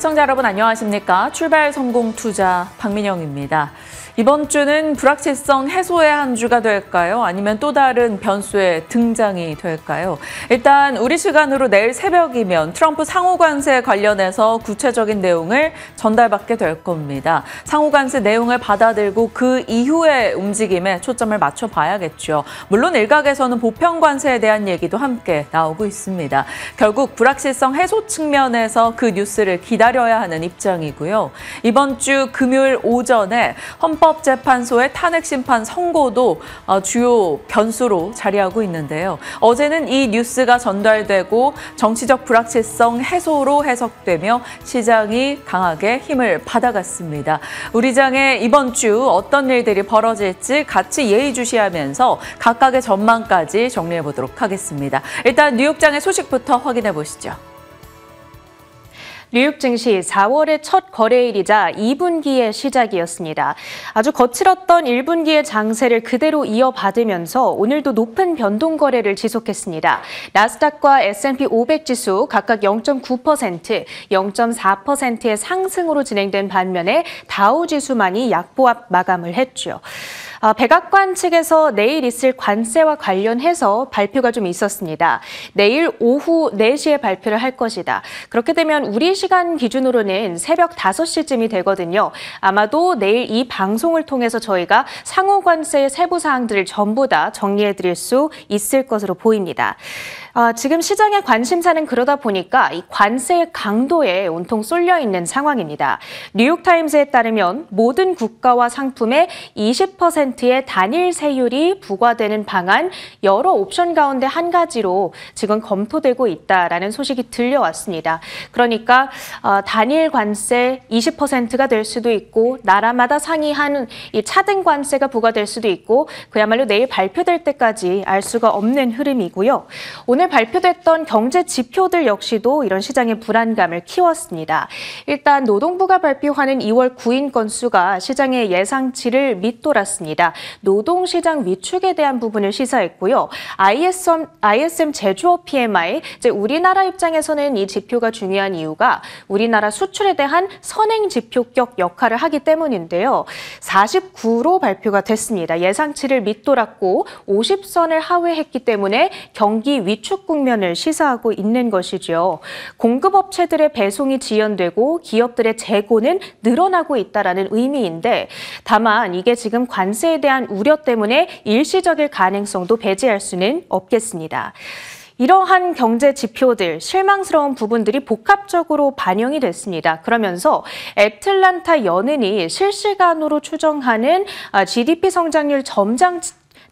시청자 여러분 안녕하십니까? 출발 성공 투자 박민영입니다. 이번 주는 불확실성 해소의 한 주가 될까요? 아니면 또 다른 변수의 등장이 될까요? 일단 우리 시간으로 내일 새벽이면 트럼프 상호관세 관련해서 구체적인 내용을 전달받게 될 겁니다. 상호관세 내용을 받아들고 그 이후의 움직임에 초점을 맞춰봐야겠죠. 물론 일각에서는 보편관세에 대한 얘기도 함께 나오고 있습니다. 결국 불확실성 해소 측면에서 그 뉴스를 기다려야 하는 입장이고요. 이번 주 금요일 오전에 헌법재판소의 탄핵심판 선고도 주요 변수로 자리하고 있는데요. 어제는 이 뉴스가 전달되고 정치적 불확실성 해소로 해석되며 시장이 강하게 힘을 받아갔습니다. 우리 장에 이번 주 어떤 일들이 벌어질지 같이 예의주시하면서 각각의 전망까지 정리해 보도록 하겠습니다. 일단 뉴욕장의 소식부터 확인해 보시죠. 뉴욕 증시 4월의 첫 거래일이자 2분기의 시작이었습니다. 아주 거칠었던 1분기의 장세를 그대로 이어받으면서 오늘도 높은 변동 거래를 지속했습니다. 나스닥과 S&P 500 지수 각각 0.9%, 0.4%의 상승으로 진행된 반면에 다우 지수만이 약보합 마감을 했죠. 백악관 측에서 내일 있을 관세와 관련해서 발표가 좀 있었습니다. 내일 오후 4시에 발표를 할 것이다. 그렇게 되면 우리 시간 기준으로는 새벽 5시쯤이 되거든요. 아마도 내일 이 방송을 통해서 저희가 상호관세의 세부 사항들을 전부 다 정리해드릴 수 있을 것으로 보입니다. 지금 시장의 관심사는 그러다 보니까 이 관세의 강도에 온통 쏠려 있는 상황입니다. 뉴욕타임스에 따르면 모든 국가와 상품에 20%의 단일 세율이 부과되는 방안 여러 옵션 가운데 한 가지로 지금 검토되고 있다라는 소식이 들려왔습니다. 그러니까 단일 관세 20%가 될 수도 있고 나라마다 상이한 이 차등 관세가 부과될 수도 있고 그야말로 내일 발표될 때까지 알 수가 없는 흐름이고요. 오늘 발표됐던 경제 지표들 역시도 이런 시장의 불안감을 키웠습니다. 일단 노동부가 발표하는 2월 구인 건수가 시장의 예상치를 밑돌았습니다. 노동시장 위축에 대한 부분을 시사했고요. ISM 제조업 PMI, 이제 우리나라 입장에서는 이 지표가 중요한 이유가 우리나라 수출에 대한 선행 지표격 역할을 하기 때문인데요. 49로 발표가 됐습니다. 예상치를 밑돌았고 50선을 하회했기 때문에 경기 위축 국면을 시사하고 있는 것이죠. 공급업체들의 배송이 지연되고 기업들의 재고는 늘어나고 있다는 의미인데 다만 이게 지금 관세에 대한 우려 때문에 일시적일 가능성도 배제할 수는 없겠습니다. 이러한 경제 지표들, 실망스러운 부분들이 복합적으로 반영이 됐습니다. 그러면서 애틀란타 연은이 실시간으로 추정하는 GDP 성장률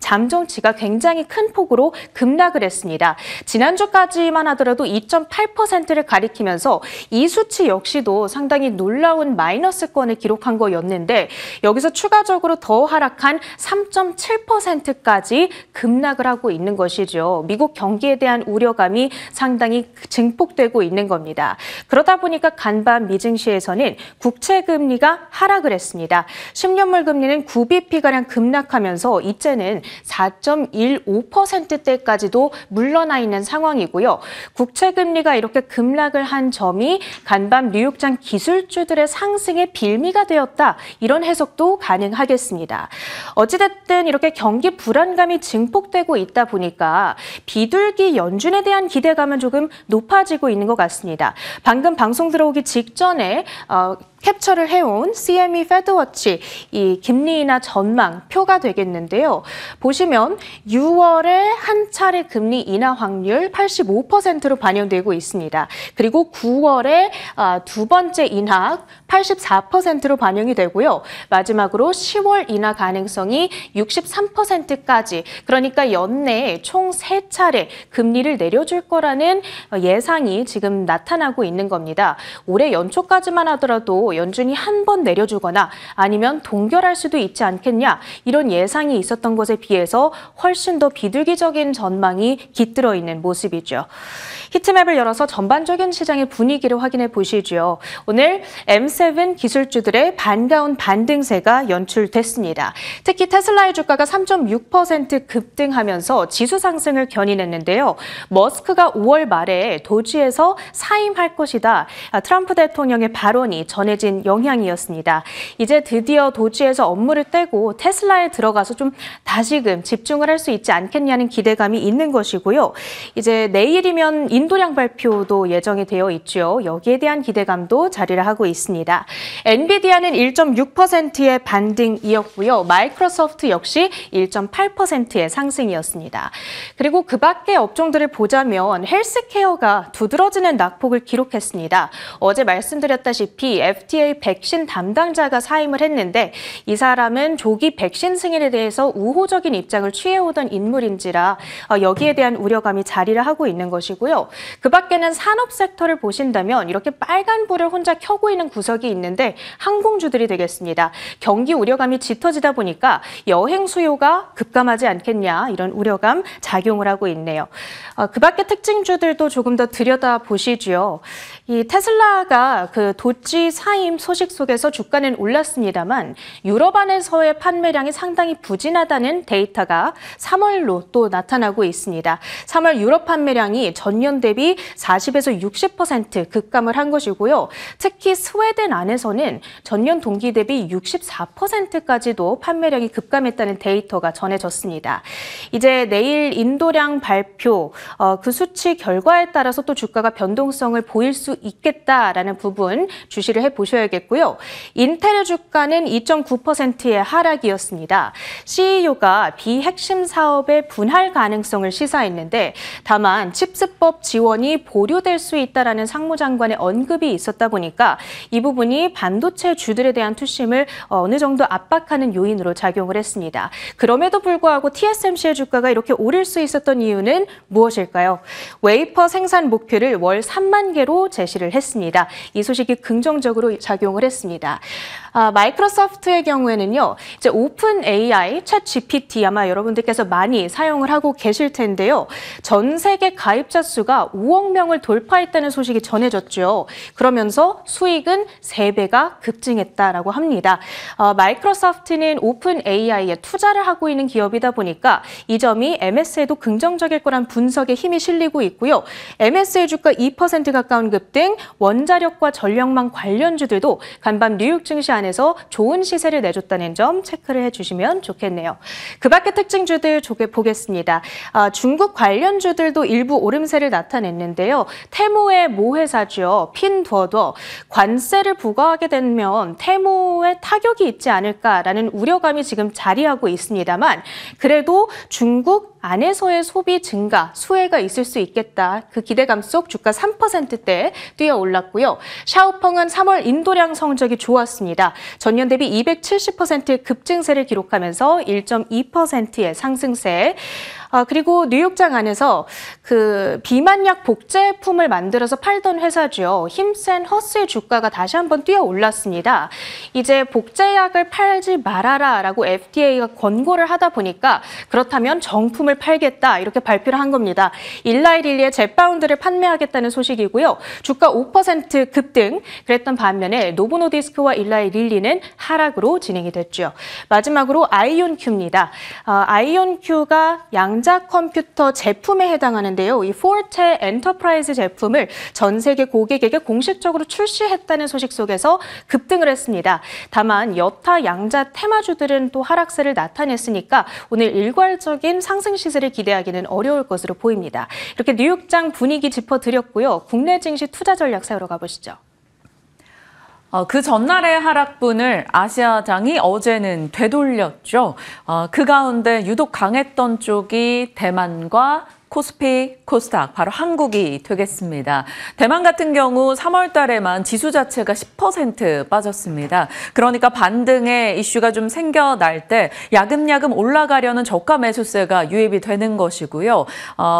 잠정치가 굉장히 큰 폭으로 급락을 했습니다. 지난주까지만 하더라도 2.8%를 가리키면서 이 수치 역시도 상당히 놀라운 마이너스권을 기록한 거였는데 여기서 추가적으로 더 하락한 3.7%까지 급락을 하고 있는 것이죠. 미국 경기에 대한 우려감이 상당히 증폭되고 있는 겁니다. 그러다 보니까 간밤 미증시에서는 국채금리가 하락을 했습니다. 10년물 금리는 9bp가량 급락하면서 이제는 4.15%대까지도 물러나 있는 상황이고요. 국채금리가 이렇게 급락을 한 점이 간밤 뉴욕장 기술주들의 상승의 빌미가 되었다. 이런 해석도 가능하겠습니다. 어찌됐든 이렇게 경기 불안감이 증폭되고 있다 보니까 비둘기 연준에 대한 기대감은 조금 높아지고 있는 것 같습니다. 방금 방송 들어오기 직전에 캡처를 해온 CME 페드워치 이 금리 인하 전망 표가 되겠는데요. 보시면 6월에 한 차례 금리 인하 확률 85%로 반영되고 있습니다. 그리고 9월에 두 번째 인하 84%로 반영이 되고요. 마지막으로 10월 인하 가능성이 63%까지 그러니까 연내에 총 3차례 금리를 내려줄 거라는 예상이 지금 나타나고 있는 겁니다. 올해 연초까지만 하더라도 주가도 연준이 한 번 내려주거나 아니면 동결할 수도 있지 않겠냐 이런 예상이 있었던 것에 비해서 훨씬 더 비둘기적인 전망이 깃들어 있는 모습이죠. 히트맵을 열어서 전반적인 시장의 분위기를 확인해 보시죠. 오늘 M7 기술주들의 반가운 반등세가 연출됐습니다. 특히 테슬라의 주가가 3.6% 급등하면서 지수 상승을 견인했는데요. 머스크가 5월 말에 도지에서 사임할 것이다. 트럼프 대통령의 발언이 전해진 영향이었습니다. 이제 드디어 도지에서 업무를 떼고 테슬라에 들어가서 좀 다시금 집중을 할 수 있지 않겠냐는 기대감이 있는 것이고요. 이제 내일이면 인도량 발표도 예정이 되어 있죠. 여기에 대한 기대감도 자리를 하고 있습니다. 엔비디아는 1.6%의 반등이었고요. 마이크로소프트 역시 1.8%의 상승이었습니다. 그리고 그 밖의 업종들을 보자면 헬스케어가 두드러지는 낙폭을 기록했습니다. 어제 말씀드렸다시피 FDA 백신 담당자가 사임을 했는데 이 사람은 조기 백신 승인에 대해서 우호적인 입장을 취해오던 인물인지라 여기에 대한 우려감이 자리를 하고 있는 것이고요. 그 밖에는 산업 섹터를 보신다면 이렇게 빨간 불을 혼자 켜고 있는 구석이 있는데 항공주들이 되겠습니다. 경기 우려감이 짙어지다 보니까 여행 수요가 급감하지 않겠냐 이런 우려감 작용을 하고 있네요. 그 밖에 특징주들도 조금 더 들여다보시죠. 이 테슬라가 그 도지 사임 소식 속에서 주가는 올랐습니다만 유럽 안에서의 판매량이 상당히 부진하다는 데이터가 3월로 또 나타나고 있습니다. 3월 유럽 판매량이 전년 대비 40에서 60% 급감을 한 것이고요. 특히 스웨덴 안에서는 전년 동기 대비 64%까지도 판매량이 급감했다는 데이터가 전해졌습니다. 이제 내일 인도량 발표, 그 수치 결과에 따라서 또 주가가 변동성을 보일 수 있겠다라는 부분 주시를 해보셔야겠고요. 인텔의 주가는 2.9%의 하락이었습니다. CEO가 비핵심 사업의 분할 가능성을 시사했는데 다만 칩스법 지원이 보류될 수 있다라는 상무장관의 언급이 있었다 보니까 이 부분이 반도체 주들에 대한 투심을 어느 정도 압박하는 요인으로 작용을 했습니다. 그럼에도 불구하고 TSMC의 주가가 이렇게 오를 수 있었던 이유는 무엇일까요? 웨이퍼 생산 목표를 월 3만 개로 제시를 했습니다. 이 소식이 긍정적으로 작용을 했습니다. 마이크로소프트의 경우에는요, 이제 오픈 AI, 챗 GPT 아마 여러분들께서 많이 사용을 하고 계실 텐데요. 전 세계 가입자 수가 5억 명을 돌파했다는 소식이 전해졌죠. 그러면서 수익은 3배가 급증했다라고 합니다. 마이크로소프트는 오픈 AI에 투자를 하고 있는 기업이다 보니까 이 점이 MS에도 긍정적일 거란 분석에 힘이 실리고 있고요. MS의 주가 2% 가까운 급등, 원자력과 전력망 관련주들도 간밤 뉴욕 증시 안에서 좋은 시세를 내줬다는 점 체크를 해주시면 좋겠네요. 그 밖의 특징주들 보겠습니다. 중국 관련주들도 일부 오름세를 나타냈는데요. 테무의 모 회사죠. 핀두어도 관세를 부과하게 되면 테무에 타격이 있지 않을까라는 우려감이 지금 자리하고 있습니다만 그래도 중국 안에서의 소비 증가, 수혜가 있을 수 있겠다. 그 기대감 속 주가 3%대 뛰어 올랐고요. 샤오펑은 3월 인도량 성적이 좋았습니다. 전년 대비 270%의 급증세를 기록하면서 1.2%의 상승세. 그리고 뉴욕장 안에서 그 비만약 복제품을 만들어서 팔던 회사죠. 힘센 허스의 주가가 다시 한번 뛰어 올랐습니다. 이제 복제약을 팔지 말아라라고 FDA가 권고를 하다 보니까 그렇다면 정품을 팔겠다 이렇게 발표를 한 겁니다. 일라이릴리의 젯바운드를 판매하겠다는 소식이고요. 주가 5% 급등, 그랬던 반면에 노보노디스크와 일라이릴리는 하락으로 진행이 됐죠. 마지막으로 아이온큐입니다. 아이온큐가 양자 컴퓨터 제품에 해당하는데요. 이 포르테 엔터프라이즈 제품을 전 세계 고객에게 공식적으로 출시했다는 소식 속에서 급등을 했습니다. 다만 여타 양자 테마주들은 또 하락세를 나타냈으니까 오늘 일괄적인 상승 시세를 기대하기는 어려울 것으로 보입니다. 이렇게 뉴욕장 분위기 짚어드렸고요. 국내 증시 투자 전략 세우러 가보시죠. 그 전날의 하락분을 아시아장이 어제는 되돌렸죠. 그 가운데 유독 강했던 쪽이 대만과 코스피, 코스닥, 바로 한국이 되겠습니다. 대만 같은 경우 3월 달에만 지수 자체가 10% 빠졌습니다. 그러니까 반등의 이슈가 좀 생겨날 때 야금야금 올라가려는 저가 매수세가 유입이 되는 것이고요.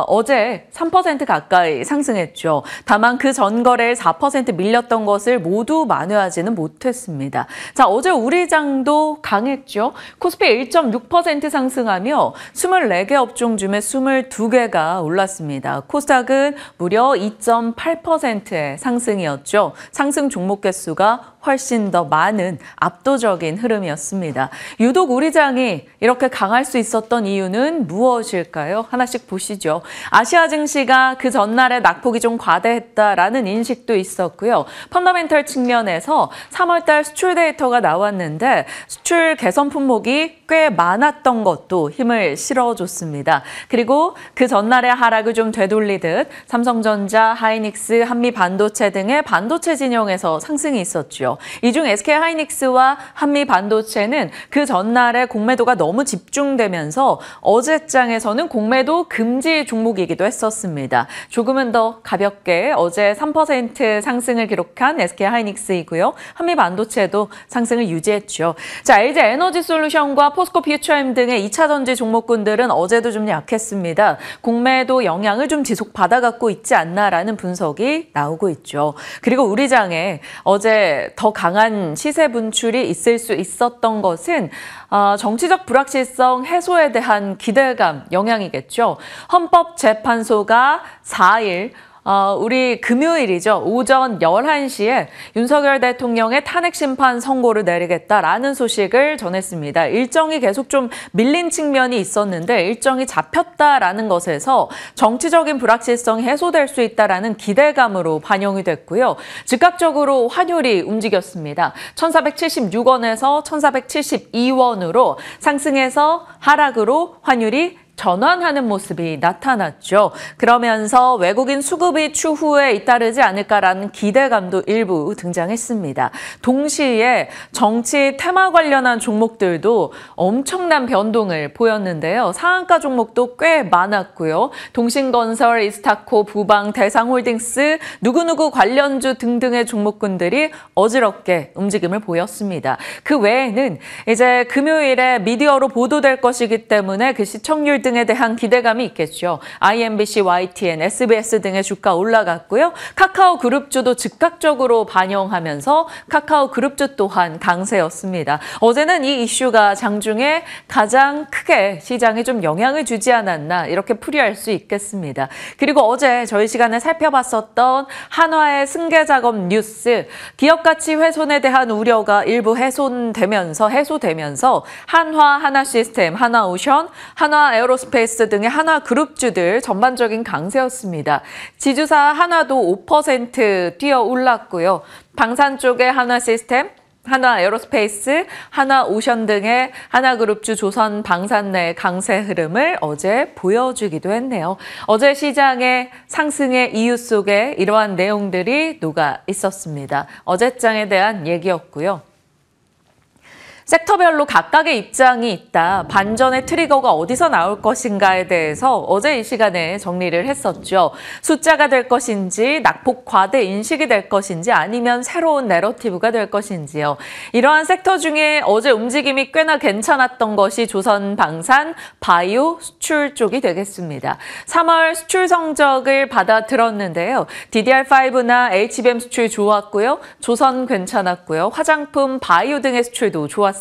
어제 3% 가까이 상승했죠. 다만 그 전거래일 4% 밀렸던 것을 모두 만회하지는 못했습니다. 자, 어제 우리장도 강했죠. 코스피 1.6% 상승하며 24개 업종 중에 22개가 올랐습니다. 코스닥은 무려 2.8%의 상승이었죠. 상승 종목 개수가 훨씬 더 많은 압도적인 흐름이었습니다. 유독 우리장이 이렇게 강할 수 있었던 이유는 무엇일까요? 하나씩 보시죠. 아시아 증시가 그 전날에 낙폭이 좀 과대했다라는 인식도 있었고요. 펀더멘털 측면에서 3월 달 수출 데이터가 나왔는데 수출 개선 품목이 꽤 많았던 것도 힘을 실어줬습니다. 그리고 그 전날의 하락을 좀 되돌리듯 삼성전자, 하이닉스, 한미반도체 등의 반도체 진영에서 상승이 있었죠. 이 중 SK하이닉스와 한미반도체는 그 전날에 공매도가 너무 집중되면서 어제장에서는 공매도 금지 종목이기도 했었습니다. 조금은 더 가볍게 어제 3% 상승을 기록한 SK하이닉스이고요. 한미반도체도 상승을 유지했죠. 자, LG에너지솔루션과 포스코 퓨처엠 등의 2차 전지 종목군들은 어제도 좀 약했습니다. 공매도 영향을 좀 지속받아갖고 있지 않나라는 분석이 나오고 있죠. 그리고 우리장에 어제 더 강한 시세 분출이 있을 수 있었던 것은 정치적 불확실성 해소에 대한 기대감 영향이겠죠. 헌법재판소가 4일 우리 금요일이죠. 오전 11시에 윤석열 대통령의 탄핵 심판 선고를 내리겠다라는 소식을 전했습니다. 일정이 계속 좀 밀린 측면이 있었는데 일정이 잡혔다라는 것에서 정치적인 불확실성이 해소될 수 있다라는 기대감으로 반영이 됐고요. 즉각적으로 환율이 움직였습니다. 1,476원에서 1,472원으로 상승해서 하락으로 환율이 전환하는 모습이 나타났죠. 그러면서 외국인 수급이 추후에 잇따르지 않을까라는 기대감도 일부 등장했습니다. 동시에 정치 테마 관련한 종목들도 엄청난 변동을 보였는데요. 상한가 종목도 꽤 많았고요. 동신건설, 이스타코, 부방, 대상홀딩스, 누구누구 관련주 등등의 종목군들이 어지럽게 움직임을 보였습니다. 그 외에는 이제 금요일에 미디어로 보도될 것이기 때문에 그 시청률 등에 대한 기대감이 있겠죠. IMBC, YTN, SBS 등의 주가 올라갔고요. 카카오 그룹주도 즉각적으로 반영하면서 카카오 그룹주 또한 강세였습니다. 어제는 이 이슈가 장중에 가장 크게 시장에 좀 영향을 주지 않았나 이렇게 풀이할 수 있겠습니다. 그리고 어제 저희 시간에 살펴봤었던 한화의 승계 작업 뉴스, 기업 가치 훼손에 대한 우려가 일부 해소되면서 한화, 하나시스템, 하나오션, 하나에어로스페이스 등의 하나그룹주들 전반적인 강세였습니다. 지주사 하나도 5% 뛰어 올랐고요. 방산 쪽에 하나시스템, 하나에어로스페이스, 하나오션 등의 하나그룹주 조선 방산 내 강세 흐름을 어제 보여주기도 했네요. 어제 시장의 상승의 이유 속에 이러한 내용들이 녹아 있었습니다. 어제장에 대한 얘기였고요. 섹터별로 각각의 입장이 있다. 반전의 트리거가 어디서 나올 것인가에 대해서 어제 이 시간에 정리를 했었죠. 숫자가 될 것인지, 낙폭 과대 인식이 될 것인지, 아니면 새로운 내러티브가 될 것인지요. 이러한 섹터 중에 어제 움직임이 꽤나 괜찮았던 것이 조선 방산, 바이오, 수출 쪽이 되겠습니다. 3월 수출 성적을 받아들었는데요. DDR5나 HBM 수출 좋았고요. 조선 괜찮았고요. 화장품, 바이오 등의 수출도 좋았습니다.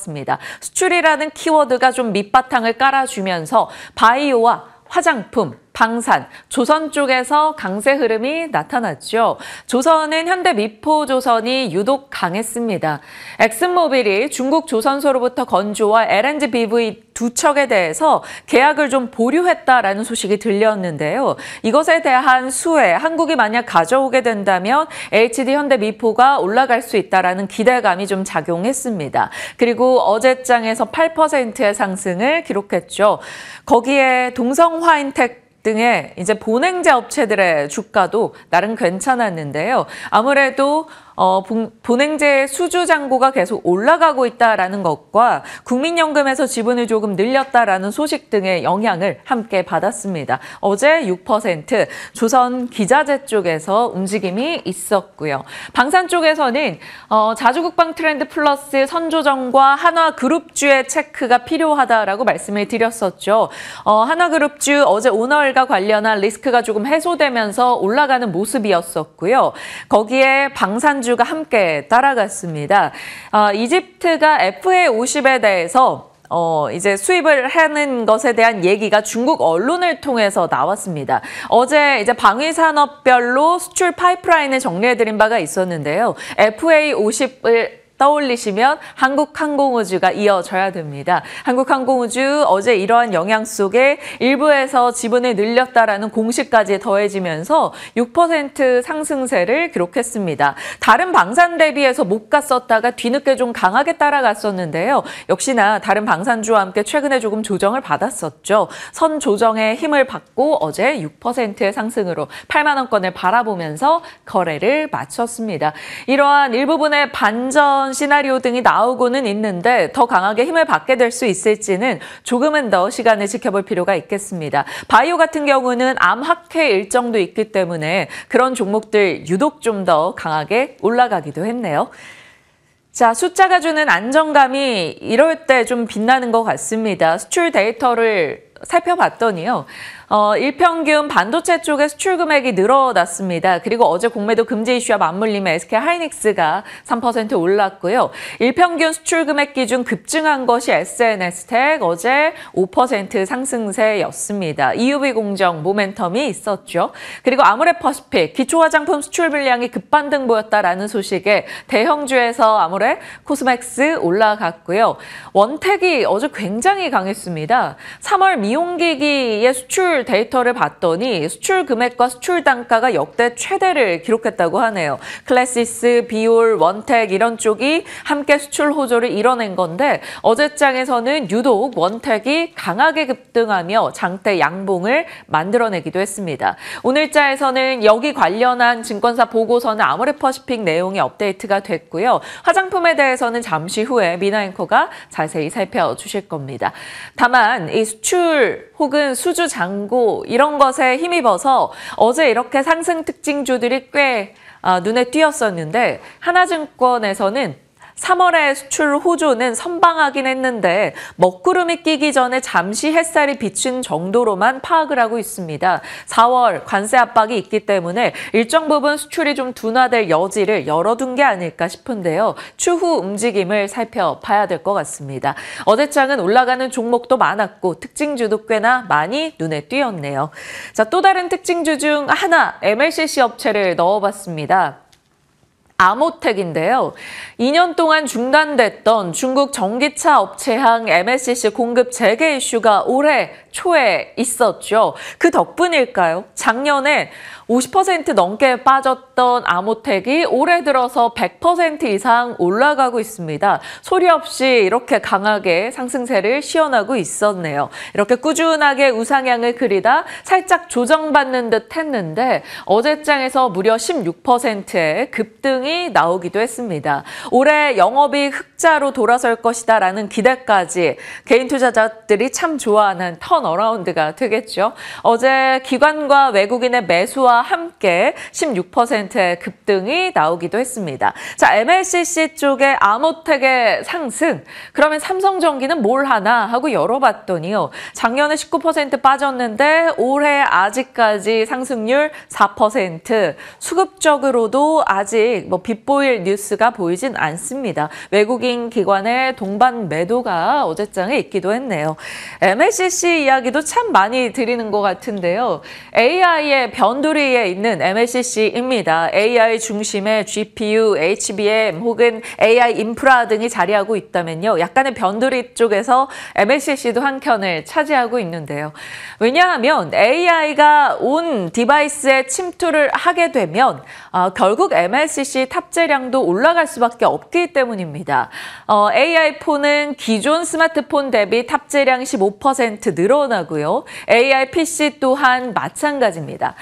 수출이라는 키워드가 좀 밑바탕을 깔아주면서 바이오와 화장품, 방산, 조선 쪽에서 강세 흐름이 나타났죠. 조선은 현대미포조선이 유독 강했습니다. 엑슨모빌이 중국 조선소로부터 건조와 LNG BV 두 척에 대해서 계약을 좀 보류했다라는 소식이 들렸는데요. 이것에 대한 수혜, 한국이 만약 가져오게 된다면 HD 현대미포가 올라갈 수 있다라는 기대감이 좀 작용했습니다. 그리고 어제장에서 8%의 상승을 기록했죠. 거기에 동성화인텍 등의 이제 본행제 업체들의 주가도 나름 괜찮았는데요. 아무래도 본행제 수주 잔고가 계속 올라가고 있다라는 것과 국민연금에서 지분을 조금 늘렸다라는 소식 등의 영향을 함께 받았습니다. 어제 6%, 조선기자재 쪽에서 움직임이 있었고요. 방산 쪽에서는 자주국방 트렌드 플러스 선조정과 한화그룹주의 체크가 필요하다라고 말씀을 드렸었죠. 한화그룹주 어제 오너일과 관련한 리스크가 조금 해소되면서 올라가는 모습이었었고요. 거기에 방산주가 함께 따라갔습니다. 이집트가 FA50에 대해서 이제 수입을 하는 것에 대한 얘기가 중국 언론을 통해서 나왔습니다. 어제 이제 방위산업별로 수출 파이프라인을 정리해드린 바가 있었는데요. FA50을 떠올리시면 한국항공우주가 이어져야 됩니다. 한국항공우주 어제 이러한 영향 속에 일부에서 지분을 늘렸다라는 공시까지 더해지면서 6% 상승세를 기록했습니다. 다른 방산 대비해서 못 갔었다가 뒤늦게 좀 강하게 따라갔었는데요. 역시나 다른 방산주와 함께 최근에 조금 조정을 받았었죠. 선 조정에 힘을 받고 어제 6%의 상승으로 8만 원권을 바라보면서 거래를 마쳤습니다. 이러한 일부분의 반전 시나리오 등이 나오고는 있는데 더 강하게 힘을 받게 될 수 있을지는 조금은 더 시간을 지켜볼 필요가 있겠습니다. 바이오 같은 경우는 암학회 일정도 있기 때문에 그런 종목들 유독 좀 더 강하게 올라가기도 했네요. 자, 숫자가 주는 안정감이 이럴 때 좀 빛나는 것 같습니다. 수출 데이터를 살펴봤더니요. 일평균 반도체 쪽의 수출 금액이 늘어났습니다. 그리고 어제 공매도 금지 이슈와 맞물리며 SK하이닉스가 3% 올랐고요. 일평균 수출 금액 기준 급증한 것이 SNS텍 어제 5% 상승세였습니다. EUV 공정 모멘텀이 있었죠. 그리고 아모레퍼시픽 기초화장품 수출 물량이 급반등 보였다라는 소식에 대형주에서 아모레, 코스맥스 올라갔고요. 원택이 어제 굉장히 강했습니다. 3월 미용기기의 수출 데이터를 봤더니 수출 금액과 수출 단가가 역대 최대를 기록했다고 하네요. 클래시스, 비올, 원택 이런 쪽이 함께 수출 호조를 이뤄낸 건데 어제장에서는 유독 원택이 강하게 급등하며 장대 양봉을 만들어내기도 했습니다. 오늘자에서는 여기 관련한 증권사 보고서는 아모레퍼시픽 내용이 업데이트가 됐고요. 화장품에 대해서는 잠시 후에 미나 앵커가 자세히 살펴주실 겁니다. 다만 이 수출 혹은 수주 잔고 이런 것에 힘입어서 어제 이렇게 상승 특징주들이 꽤 눈에 띄었었는데 하나증권에서는 3월의 수출 호조는 선방하긴 했는데 먹구름이 끼기 전에 잠시 햇살이 비친 정도로만 파악을 하고 있습니다. 4월 관세 압박이 있기 때문에 일정 부분 수출이 좀 둔화될 여지를 열어둔 게 아닐까 싶은데요. 추후 움직임을 살펴봐야 될 것 같습니다. 어제장은 올라가는 종목도 많았고 특징주도 꽤나 많이 눈에 띄었네요. 자, 또 다른 특징주 중 하나 MLCC 업체를 넣어봤습니다. 아모텍인데요. 2년 동안 중단됐던 중국 전기차 업체향 MLCC 공급 재개 이슈가 올해 초에 있었죠. 그 덕분일까요? 작년에 50% 넘게 빠졌던 아모텍이 올해 들어서 100% 이상 올라가고 있습니다. 소리 없이 이렇게 강하게 상승세를 시현하고 있었네요. 이렇게 꾸준하게 우상향을 그리다 살짝 조정받는 듯 했는데 어제장에서 무려 16%의 급등이 나오기도 했습니다. 올해 영업이익 흑자로 돌아설 것이다라는 기대까지 개인 투자자들이 참 좋아하는 턴어라운드가 되겠죠. 어제 기관과 외국인의 매수와 함께 16%의 급등이 나오기도 했습니다. 자, MLCC 쪽에 아모텍의 상승, 그러면 삼성전기는 뭘 하나 하고 열어봤더니요. 작년에 19% 빠졌는데 올해 아직까지 상승률 4%, 수급적으로도 아직 빗보일 뉴스가 보이진 않습니다. 외국인 기관의 동반 매도가 어제장에 있기도 했네요. MLCC 이야기도 참 많이 드리는 것 같은데요. AI의 변두리 위에 있는 MLCC입니다. AI 중심의 GPU, HBM 혹은 AI 인프라 등이 자리하고 있다면요. 약간의 변두리 쪽에서 MLCC도 한 켠을 차지하고 있는데요. 왜냐하면 AI가 온 디바이스에 침투를 하게 되면 결국 MLCC 탑재량도 올라갈 수밖에 없기 때문입니다. AI 폰은 기존 스마트폰 대비 탑재량 15% 늘어나고요. AI PC 또한 마찬가지입니다.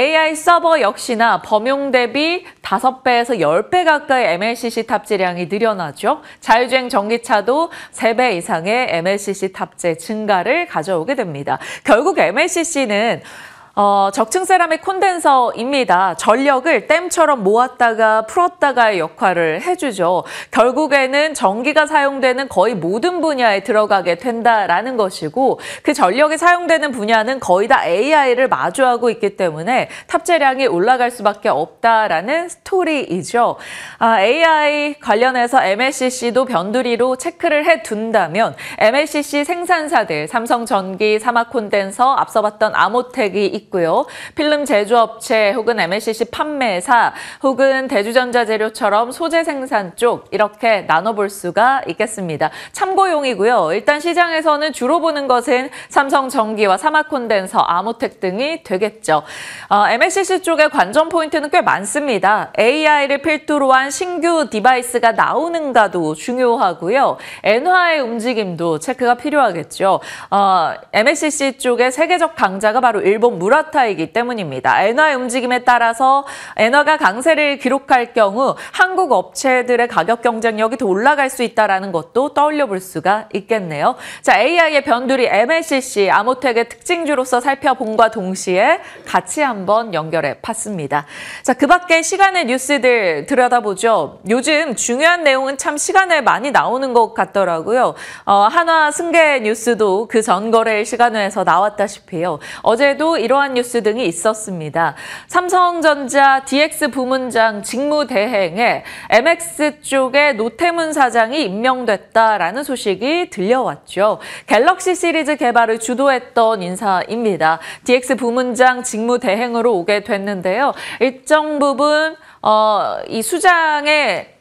AI 서버 역시나 범용 대비 5배에서 10배 가까이 MLCC 탑재량이 늘어나죠. 자율주행 전기차도 3배 이상의 MLCC 탑재 증가를 가져오게 됩니다. 결국 MLCC는 적층 세라믹 콘덴서입니다. 전력을 댐처럼 모았다가 풀었다가의 역할을 해주죠. 결국에는 전기가 사용되는 거의 모든 분야에 들어가게 된다라는 것이고 그 전력이 사용되는 분야는 거의 다 AI를 마주하고 있기 때문에 탑재량이 올라갈 수밖에 없다라는 스토리이죠. AI 관련해서 MLCC도 변두리로 체크를 해둔다면 MLCC 생산사들 삼성전기, 삼화콘덴서, 앞서 봤던 아모텍이 있고요. 필름 제조업체 혹은 MLCC 판매사 혹은 대주전자재료처럼 소재 생산 쪽 이렇게 나눠볼 수가 있겠습니다. 참고용이고요. 일단 시장에서는 주로 보는 것은 삼성전기와 삼화콘덴서, 아모텍 등이 되겠죠. MLCC 쪽의 관전 포인트는 꽤 많습니다. AI를 필두로 한 신규 디바이스가 나오는가도 중요하고요. 엔화의 움직임도 체크가 필요하겠죠. MLCC 쪽의 세계적 강자가 바로 일본 무라타이기 때문입니다. 엔화의 움직임에 따라서 엔화가 강세를 기록할 경우 한국 업체들의 가격 경쟁력이 더 올라갈 수 있다는 것도 떠올려 볼 수가 있겠네요. 자, AI의 변두리 MLCC, 아모텍의 특징주로서 살펴본과 동시에 같이 한번 연결해 봤습니다. 자, 그 밖에 시간의 뉴스들 들여다보죠. 요즘 중요한 내용은 참 시간에 많이 나오는 것 같더라고요. 한화 승계 뉴스도 그 전 거래일 시간에서 나왔다시피요. 어제도 이러한 뉴스 등이 있었습니다. 삼성전자 DX 부문장 직무대행에 MX 쪽의 노태문 사장이 임명됐다라는 소식이 들려왔죠. 갤럭시 시리즈 개발을 주도했던 인사입니다. DX 부문장 직무대행으로 오게 됐는데요. 일정 부분 이 수장의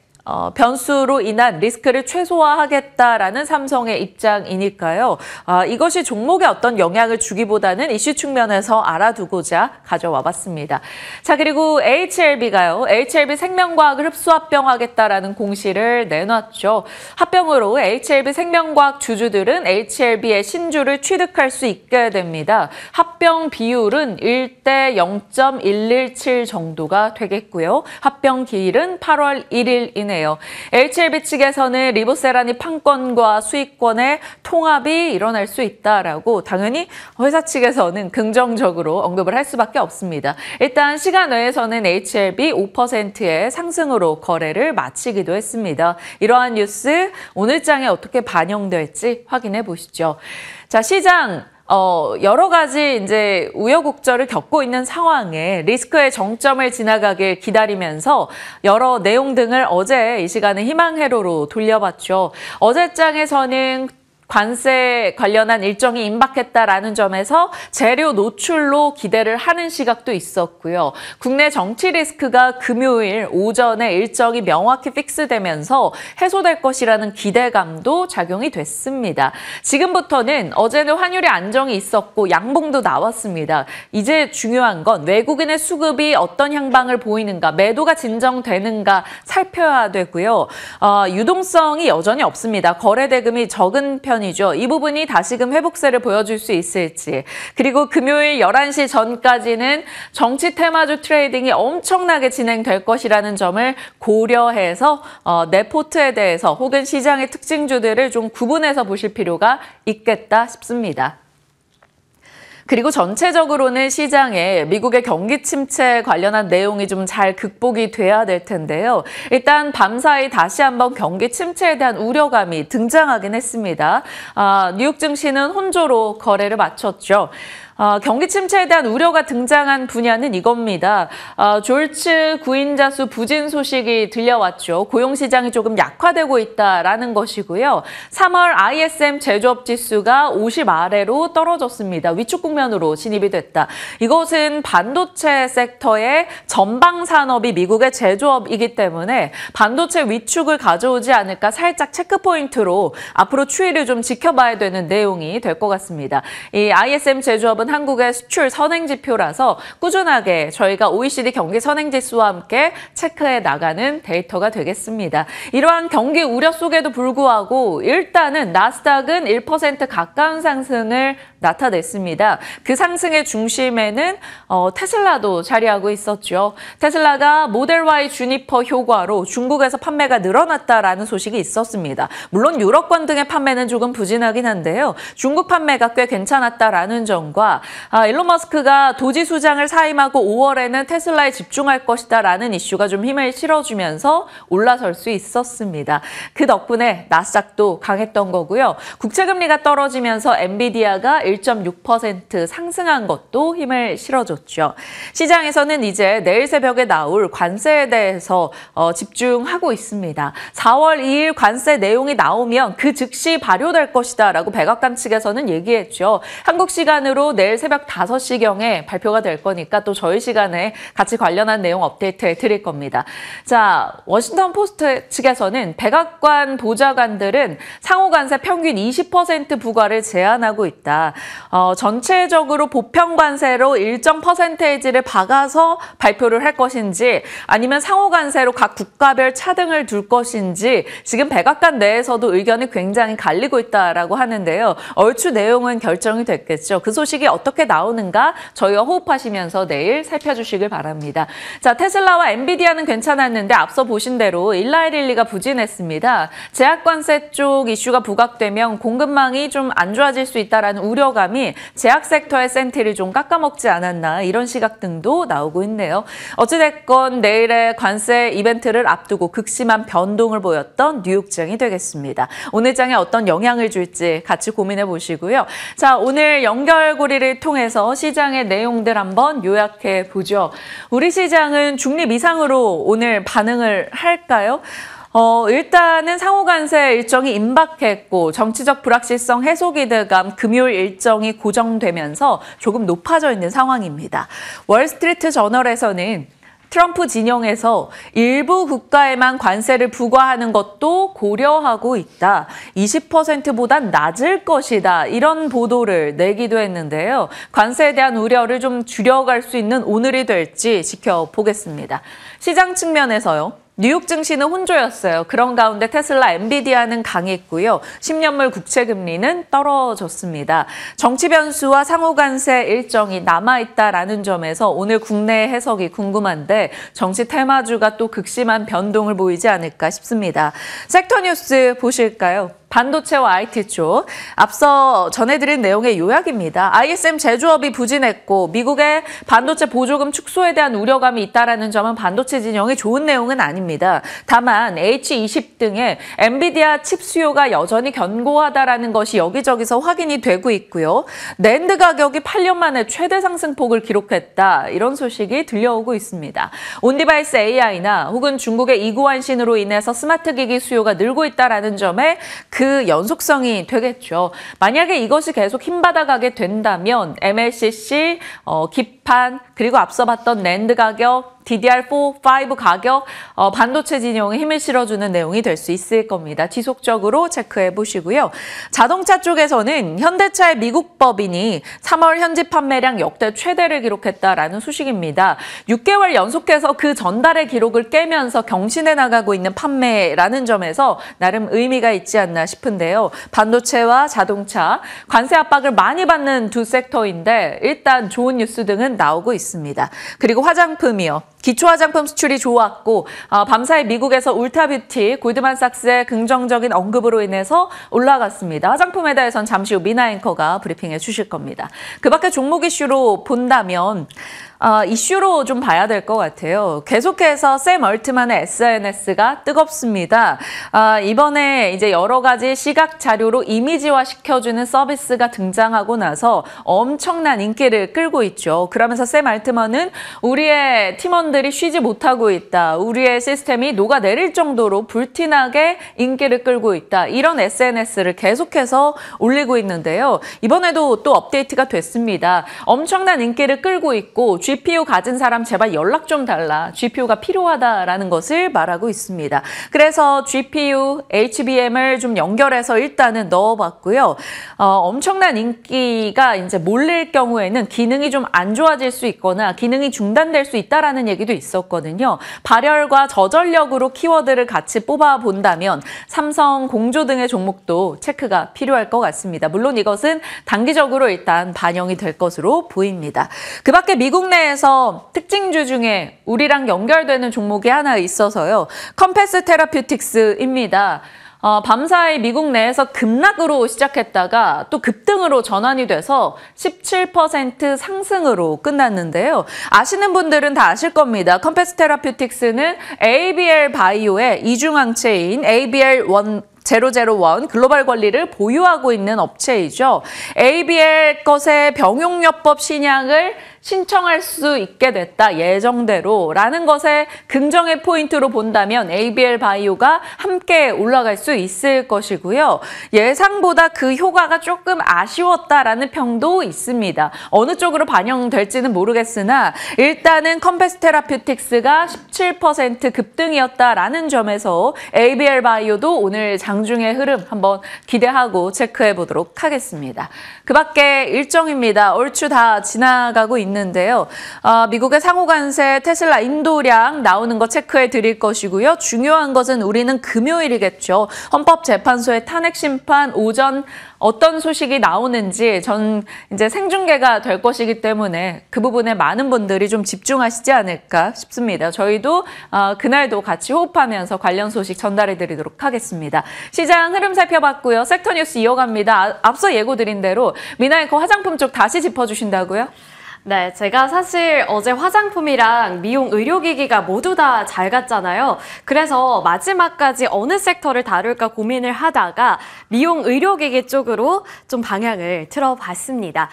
변수로 인한 리스크를 최소화하겠다라는 삼성의 입장이니까요. 이것이 종목에 어떤 영향을 주기보다는 이슈 측면에서 알아두고자 가져와 봤습니다. 자, 그리고 HLB가요. HLB 생명과학을 흡수합병하겠다라는 공시를 내놨죠. 합병으로 HLB 생명과학 주주들은 HLB의 신주를 취득할 수 있게 됩니다. 합병 비율은 1대 0.117 정도가 되겠고요. 합병 기일은 8월 1일이네요. HLB 측에서는 리보세라니 판권과 수익권의 통합이 일어날 수 있다라고 당연히 회사 측에서는 긍정적으로 언급을 할 수밖에 없습니다. 일단 시간 외에서는 HLB 5%의 상승으로 거래를 마치기도 했습니다. 이러한 뉴스 오늘 장에 어떻게 반영될지 확인해 보시죠. 자, 시장 여러 가지 이제 우여곡절을 겪고 있는 상황에 리스크의 정점을 지나가길 기다리면서 여러 내용 등을 어제 이 시간에 희망회로로 돌려봤죠. 어제 장에서는 관세 관련한 일정이 임박했다라는 점에서 재료 노출로 기대를 하는 시각도 있었고요. 국내 정치 리스크가 금요일 오전에 일정이 명확히 픽스되면서 해소될 것이라는 기대감도 작용이 됐습니다. 지금부터는 어제는 환율의 안정이 있었고 양봉도 나왔습니다. 이제 중요한 건 외국인의 수급이 어떤 향방을 보이는가, 매도가 진정되는가 살펴야 되고요. 유동성이 여전히 없습니다. 거래 대금이 적은 편 이죠. 이 부분이 다시금 회복세를 보여줄 수 있을지. 그리고 금요일 11시 전까지는 정치 테마주 트레이딩이 엄청나게 진행될 것이라는 점을 고려해서 내 포트에 대해서 혹은 시장의 특징주들을 좀 구분해서 보실 필요가 있겠다 싶습니다. 그리고 전체적으로는 시장에 미국의 경기 침체 관련한 내용이 좀 잘 극복이 돼야 될 텐데요. 일단 밤사이 다시 한번 경기 침체에 대한 우려감이 등장하긴 했습니다. 뉴욕 증시는 혼조로 거래를 마쳤죠. 경기 침체에 대한 우려가 등장한 분야는 이겁니다. 졸츠 구인자 수 부진 소식이 들려왔죠. 고용시장이 조금 약화되고 있다라는 것이고요. 3월 ISM 제조업 지수가 50 아래로 떨어졌습니다. 위축 국면으로 진입이 됐다. 이것은 반도체 섹터의 전방 산업이 미국의 제조업이기 때문에 반도체 위축을 가져오지 않을까 살짝 체크포인트로 앞으로 추이를 좀 지켜봐야 되는 내용이 될 것 같습니다. 이 ISM 제조업은 한국의 수출 선행지표라서 꾸준하게 저희가 OECD 경기 선행지수와 함께 체크해 나가는 데이터가 되겠습니다. 이러한 경기 우려 속에도 불구하고 일단은 나스닥은 1% 가까운 상승을 나타냈습니다. 그 상승의 중심에는 테슬라도 자리하고 있었죠. 테슬라가 모델 Y 주니퍼 효과로 중국에서 판매가 늘어났다라는 소식이 있었습니다. 물론 유럽권 등의 판매는 조금 부진하긴 한데요. 중국 판매가 꽤 괜찮았다라는 점과 일론 머스크가 도지 수장을 사임하고 5월에는 테슬라에 집중할 것이다라는 이슈가 좀 힘을 실어주면서 올라설 수 있었습니다. 그 덕분에 나스닥도 강했던 거고요. 국채금리가 떨어지면서 엔비디아가 1.6% 상승한 것도 힘을 실어줬죠. 시장에서는 이제 내일 새벽에 나올 관세에 대해서 집중하고 있습니다. 4월 2일 관세 내용이 나오면 그 즉시 발효될 것이다라고 백악관 측에서는 얘기했죠. 한국 시간으로 내일 새벽 5시경에 발표가 될 거니까 또 저희 시간에 같이 관련한 내용 업데이트해 드릴 겁니다. 자, 워싱턴 포스트 측에서는 백악관 보좌관들은 상호관세 평균 20% 부과를 제한하고 있다. 전체적으로 보편관세로 일정 퍼센테이지를 박아서 발표를 할 것인지 아니면 상호관세로 각 국가별 차등을 둘 것인지 지금 백악관 내에서도 의견이 굉장히 갈리고 있다라고 하는데요. 얼추 내용은 결정이 됐겠죠. 그 소식이 어떻게 나오는가 저희와 호흡하시면서 내일 살펴주시길 바랍니다. 자, 테슬라와 엔비디아는 괜찮았는데 앞서 보신 대로 일라이릴리가 부진했습니다. 제약관세 쪽 이슈가 부각되면 공급망이 좀 안 좋아질 수 있다라는 우려감이 제약 섹터의 센티를 좀 깎아먹지 않았나 이런 시각 등도 나오고 있네요. 어찌됐건 내일의 관세 이벤트를 앞두고 극심한 변동을 보였던 뉴욕장이 되겠습니다. 오늘 장에 어떤 영향을 줄지 같이 고민해 보시고요. 자, 오늘 연결고리를 통해서 시장의 내용들 한번 요약해 보죠. 우리 시장은 중립 이상으로 오늘 반응을 할까요? 일단은 상호관세 일정이 임박했고 정치적 불확실성 해소 기대감 금요일 일정이 고정되면서 조금 높아져 있는 상황입니다. 월스트리트 저널에서는 트럼프 진영에서 일부 국가에만 관세를 부과하는 것도 고려하고 있다. 20%보단 낮을 것이다. 이런 보도를 내기도 했는데요. 관세에 대한 우려를 좀 줄여갈 수 있는 오늘이 될지 지켜보겠습니다. 시장 측면에서요. 뉴욕 증시는 혼조였어요. 그런 가운데 테슬라, 엔비디아는 강했고요. 10년물 국채 금리는 떨어졌습니다. 정치 변수와 상호관세 일정이 남아있다라는 점에서 오늘 국내 해석이 궁금한데 정치 테마주가 또 극심한 변동을 보이지 않을까 싶습니다. 섹터 뉴스 보실까요? 반도체와 IT 쪽, 앞서 전해드린 내용의 요약입니다. ISM 제조업이 부진했고 미국의 반도체 보조금 축소에 대한 우려감이 있다는 점은 반도체 진영이 좋은 내용은 아닙니다. 다만 H20 등의 엔비디아 칩 수요가 여전히 견고하다는 것이 여기저기서 확인이 되고 있고요. 낸드 가격이 8년 만에 최대 상승폭을 기록했다. 이런 소식이 들려오고 있습니다. 온디바이스 AI나 혹은 중국의 이구환신으로 인해서 스마트 기기 수요가 늘고 있다는 점에 그 연속성이 되겠죠. 만약에 이것이 계속 힘받아가게 된다면 MLCC, 기판, 그리고 앞서 봤던 낸드 가격, DDR4, 5 가격, 반도체 진영에 힘을 실어주는 내용이 될 수 있을 겁니다. 지속적으로 체크해 보시고요. 자동차 쪽에서는 현대차의 미국 법인이 3월 현지 판매량 역대 최대를 기록했다라는 소식입니다. 6개월 연속해서 그 전달의 기록을 깨면서 경신해 나가고 있는 판매라는 점에서 나름 의미가 있지 않나 싶은데요. 반도체와 자동차, 관세 압박을 많이 받는 두 섹터인데 일단 좋은 뉴스 등은 나오고 있습니다. 그리고 화장품이요. 기초 화장품 수출이 좋았고 밤사이 미국에서 울타뷰티, 골드만삭스의 긍정적인 언급으로 인해서 올라갔습니다. 화장품에 대해서는 잠시 후 미나 앵커가 브리핑해 주실 겁니다. 그 밖에 종목 이슈로 본다면 이슈로 좀 봐야 될 것 같아요. 계속해서 샘 얼트만의 SNS가 뜨겁습니다. 이번에 이제 여러 가지 시각 자료로 이미지화 시켜주는 서비스가 등장하고 나서 엄청난 인기를 끌고 있죠. 그러면서 샘 얼트만은 우리의 팀원들이 쉬지 못하고 있다. 우리의 시스템이 녹아내릴 정도로 불티나게 인기를 끌고 있다. 이런 SNS를 계속해서 올리고 있는데요. 이번에도 또 업데이트가 됐습니다. 엄청난 인기를 끌고 있고 GPU 가진 사람 제발 연락 좀 달라. GPU가 필요하다라는 것을 말하고 있습니다. 그래서 GPU, HBM을 좀 연결해서 일단은 넣어봤고요. 엄청난 인기가 이제 몰릴 경우에는 기능이 좀 안 좋아질 수 있거나 기능이 중단될 수 있다라는 얘기도 있었거든요. 발열과 저전력으로 키워드를 같이 뽑아본다면 삼성, 공조 등의 종목도 체크가 필요할 것 같습니다. 물론 이것은 단기적으로 일단 반영이 될 것으로 보입니다. 그 밖에 미국 내에서 특징주 중에 우리랑 연결되는 종목이 하나 있어서요. 컴패스 테라퓨틱스입니다. 밤사이 미국 내에서 급락으로 시작했다가 또 급등으로 전환이 돼서 17% 상승으로 끝났는데요. 아시는 분들은 다 아실 겁니다. 컴패스 테라퓨틱스는 ABL 바이오의 이중항체인 ABL1 001 글로벌 권리를 보유하고 있는 업체이죠. ABL 것의 병용요법 신약을 신청할 수 있게 됐다, 예정대로라는 것에 긍정의 포인트로 본다면 ABL 바이오가 함께 올라갈 수 있을 것이고요. 예상보다 그 효과가 조금 아쉬웠다라는 평도 있습니다. 어느 쪽으로 반영될지는 모르겠으나 일단은 컴패스 테라퓨틱스가 17% 급등이었다라는 점에서 ABL 바이오도 오늘 장중의 흐름 한번 기대하고 체크해 보도록 하겠습니다. 그 밖에 일정입니다. 얼추 다 지나가고 있는데요. 미국의 상호관세 테슬라 인도량 나오는 거 체크해 드릴 것이고요. 중요한 것은 우리는 금요일이겠죠. 헌법재판소의 탄핵 심판 오전 어떤 소식이 나오는지 전 이제 생중계가 될 것이기 때문에 그 부분에 많은 분들이 좀 집중하시지 않을까 싶습니다. 저희도 그날도 같이 호흡하면서 관련 소식 전달해 드리도록 하겠습니다. 시장 흐름 살펴봤고요. 섹터 뉴스 이어갑니다. 앞서 예고드린 대로 미나에코 화장품 쪽 다시 짚어주신다고요? 네, 제가 사실 어제 화장품이랑 미용 의료기기가 모두 다 잘 갔잖아요. 그래서 마지막까지 어느 섹터를 다룰까 고민을 하다가 미용 의료기기 쪽으로 좀 방향을 틀어봤습니다.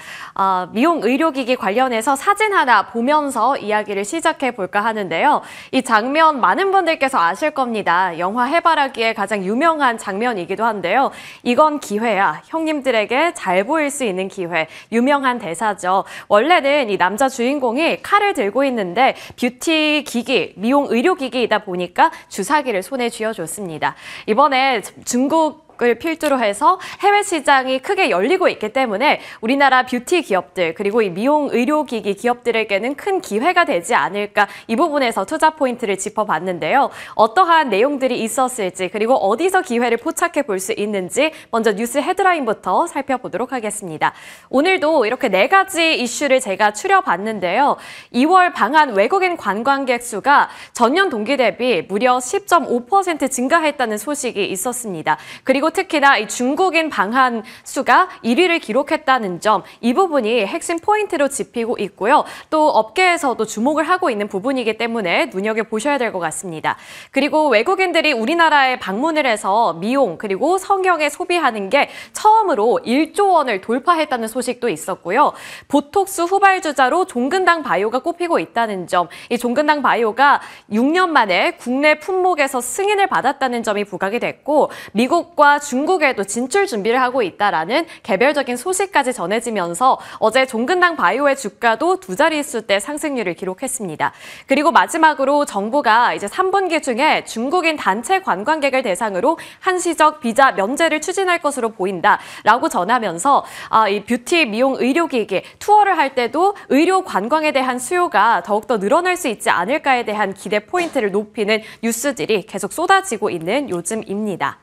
미용 의료기기 관련해서 사진 하나 보면서 이야기를 시작해 볼까 하는데요. 이 장면 많은 분들께서 아실 겁니다. 영화 해바라기의 가장 유명한 장면이기도 한데요. 이건 기회야. 형님들에게 잘 보일 수 있는 기회. 유명한 대사죠. 원래는 이 남자 주인공이 칼을 들고 있는데 뷰티 기기, 미용 의료기기이다 보니까 주사기를 손에 쥐어줬습니다. 이번에 중국 을 필두로 해서 해외 시장이 크게 열리고 있기 때문에 우리나라 뷰티 기업들 그리고 이 미용 의료기기 기업들에게는 큰 기회가 되지 않을까, 이 부분에서 투자 포인트를 짚어봤는데요. 어떠한 내용들이 있었을지 그리고 어디서 기회를 포착해 볼 수 있는지 먼저 뉴스 헤드라인부터 살펴보도록 하겠습니다. 오늘도 이렇게 4가지 이슈를 제가 추려봤는데요. 2월 방한 외국인 관광객 수가 전년 동기 대비 무려 10.5% 증가했다는 소식이 있었습니다. 그리고 특히나 이 중국인 방한 수가 1위를 기록했다는 점, 이 부분이 핵심 포인트로 짚히고 있고요. 또 업계에서도 주목을 하고 있는 부분이기 때문에 눈여겨보셔야 될 것 같습니다. 그리고 외국인들이 우리나라에 방문을 해서 미용 그리고 성형에 소비하는 게 처음으로 1조 원을 돌파했다는 소식도 있었고요. 보톡스 후발주자로 종근당 바이오가 꼽히고 있다는 점, 이 종근당 바이오가 6년 만에 국내 품목에서 승인을 받았다는 점이 부각이 됐고, 미국과 중국에도 진출 준비를 하고 있다라는 개별적인 소식까지 전해지면서 어제 종근당 바이오의 주가도 2자릿수대 상승률을 기록했습니다. 그리고 마지막으로 정부가 이제 3분기 중에 중국인 단체 관광객을 대상으로 한시적 비자 면제를 추진할 것으로 보인다라고 전하면서 이 뷰티, 미용, 의료기기 투어를 할 때도 의료 관광에 대한 수요가 더욱더 늘어날 수 있지 않을까에 대한 기대 포인트를 높이는 뉴스들이 계속 쏟아지고 있는 요즘입니다.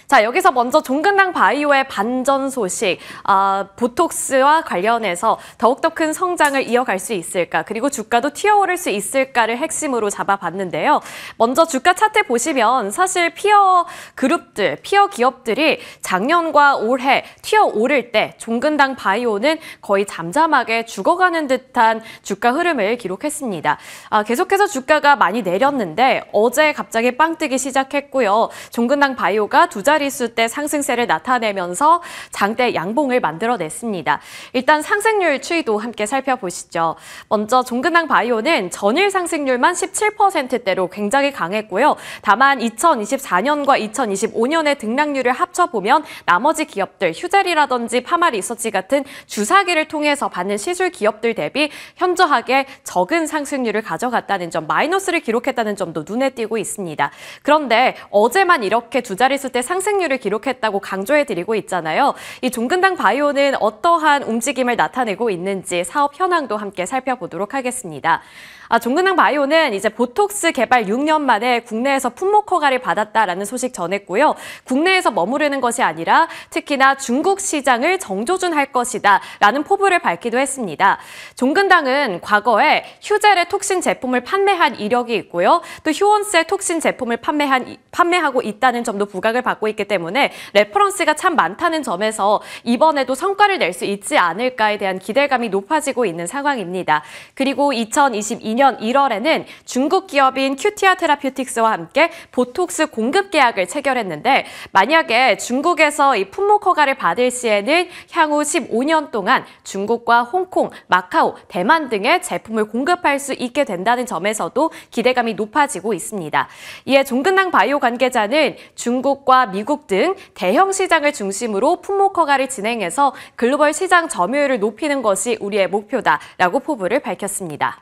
자, 여기서 먼저 종근당 바이오의 반전 소식, 보톡스와 관련해서 더욱더 큰 성장을 이어갈 수 있을까, 그리고 주가도 튀어오를 수 있을까를 핵심으로 잡아봤는데요. 먼저 주가 차트 보시면 사실 피어 그룹들, 피어 기업들이 작년과 올해 튀어오를 때 종근당 바이오는 거의 잠잠하게 죽어가는 듯한 주가 흐름을 기록했습니다. 계속해서 주가가 많이 내렸는데 어제 갑자기 빵 뜨기 시작했고요. 종근당 바이오가 2자릿수 자릿수 대 상승세를 나타내면서 장대 양봉을 만들어냈습니다. 일단 상승률 추이도 함께 살펴보시죠. 먼저 종근당 바이오는 전일 상승률만 17%대로 굉장히 강했고요. 다만 2024년과 2025년의 등락률을 합쳐보면 나머지 기업들, 휴젤이라든지 파마 리서치 같은 주사기를 통해서 받는 시술 기업들 대비 현저하게 적은 상승률을 가져갔다는 점, 마이너스를 기록했다는 점도 눈에 띄고 있습니다. 그런데 어제만 이렇게 두 자릿수 대 상승률을 기록했다고 강조해드리고 있잖아요. 이 종근당 바이오는 어떠한 움직임을 나타내고 있는지 사업 현황도 함께 살펴보도록 하겠습니다. 종근당 바이오는 이제 보톡스 개발 6년 만에 국내에서 품목 허가를 받았다라는 소식 전했고요. 국내에서 머무르는 것이 아니라 특히나 중국 시장을 정조준할 것이다 라는 포부를 밝히기도 했습니다. 종근당은 과거에 휴젤의 톡신 제품을 판매한 이력이 있고요. 또 휴원스의 톡신 제품을 판매하고 있다는 점도 부각을 받고 있기 때문에 레퍼런스가 참 많다는 점에서 이번에도 성과를 낼 수 있지 않을까에 대한 기대감이 높아지고 있는 상황입니다. 그리고 2022년 1월에는 중국 기업인 큐티아 테라퓨틱스와 함께 보톡스 공급 계약을 체결했는데 만약에 중국에서 이 품목 허가를 받을 시에는 향후 15년 동안 중국과 홍콩, 마카오, 대만 등의 제품을 공급할 수 있게 된다는 점에서도 기대감이 높아지고 있습니다. 이에 종근당 바이오 관계자는 중국과 미국 등 대형 시장을 중심으로 품목 허가를 진행해서 글로벌 시장 점유율을 높이는 것이 우리의 목표다라고 포부를 밝혔습니다.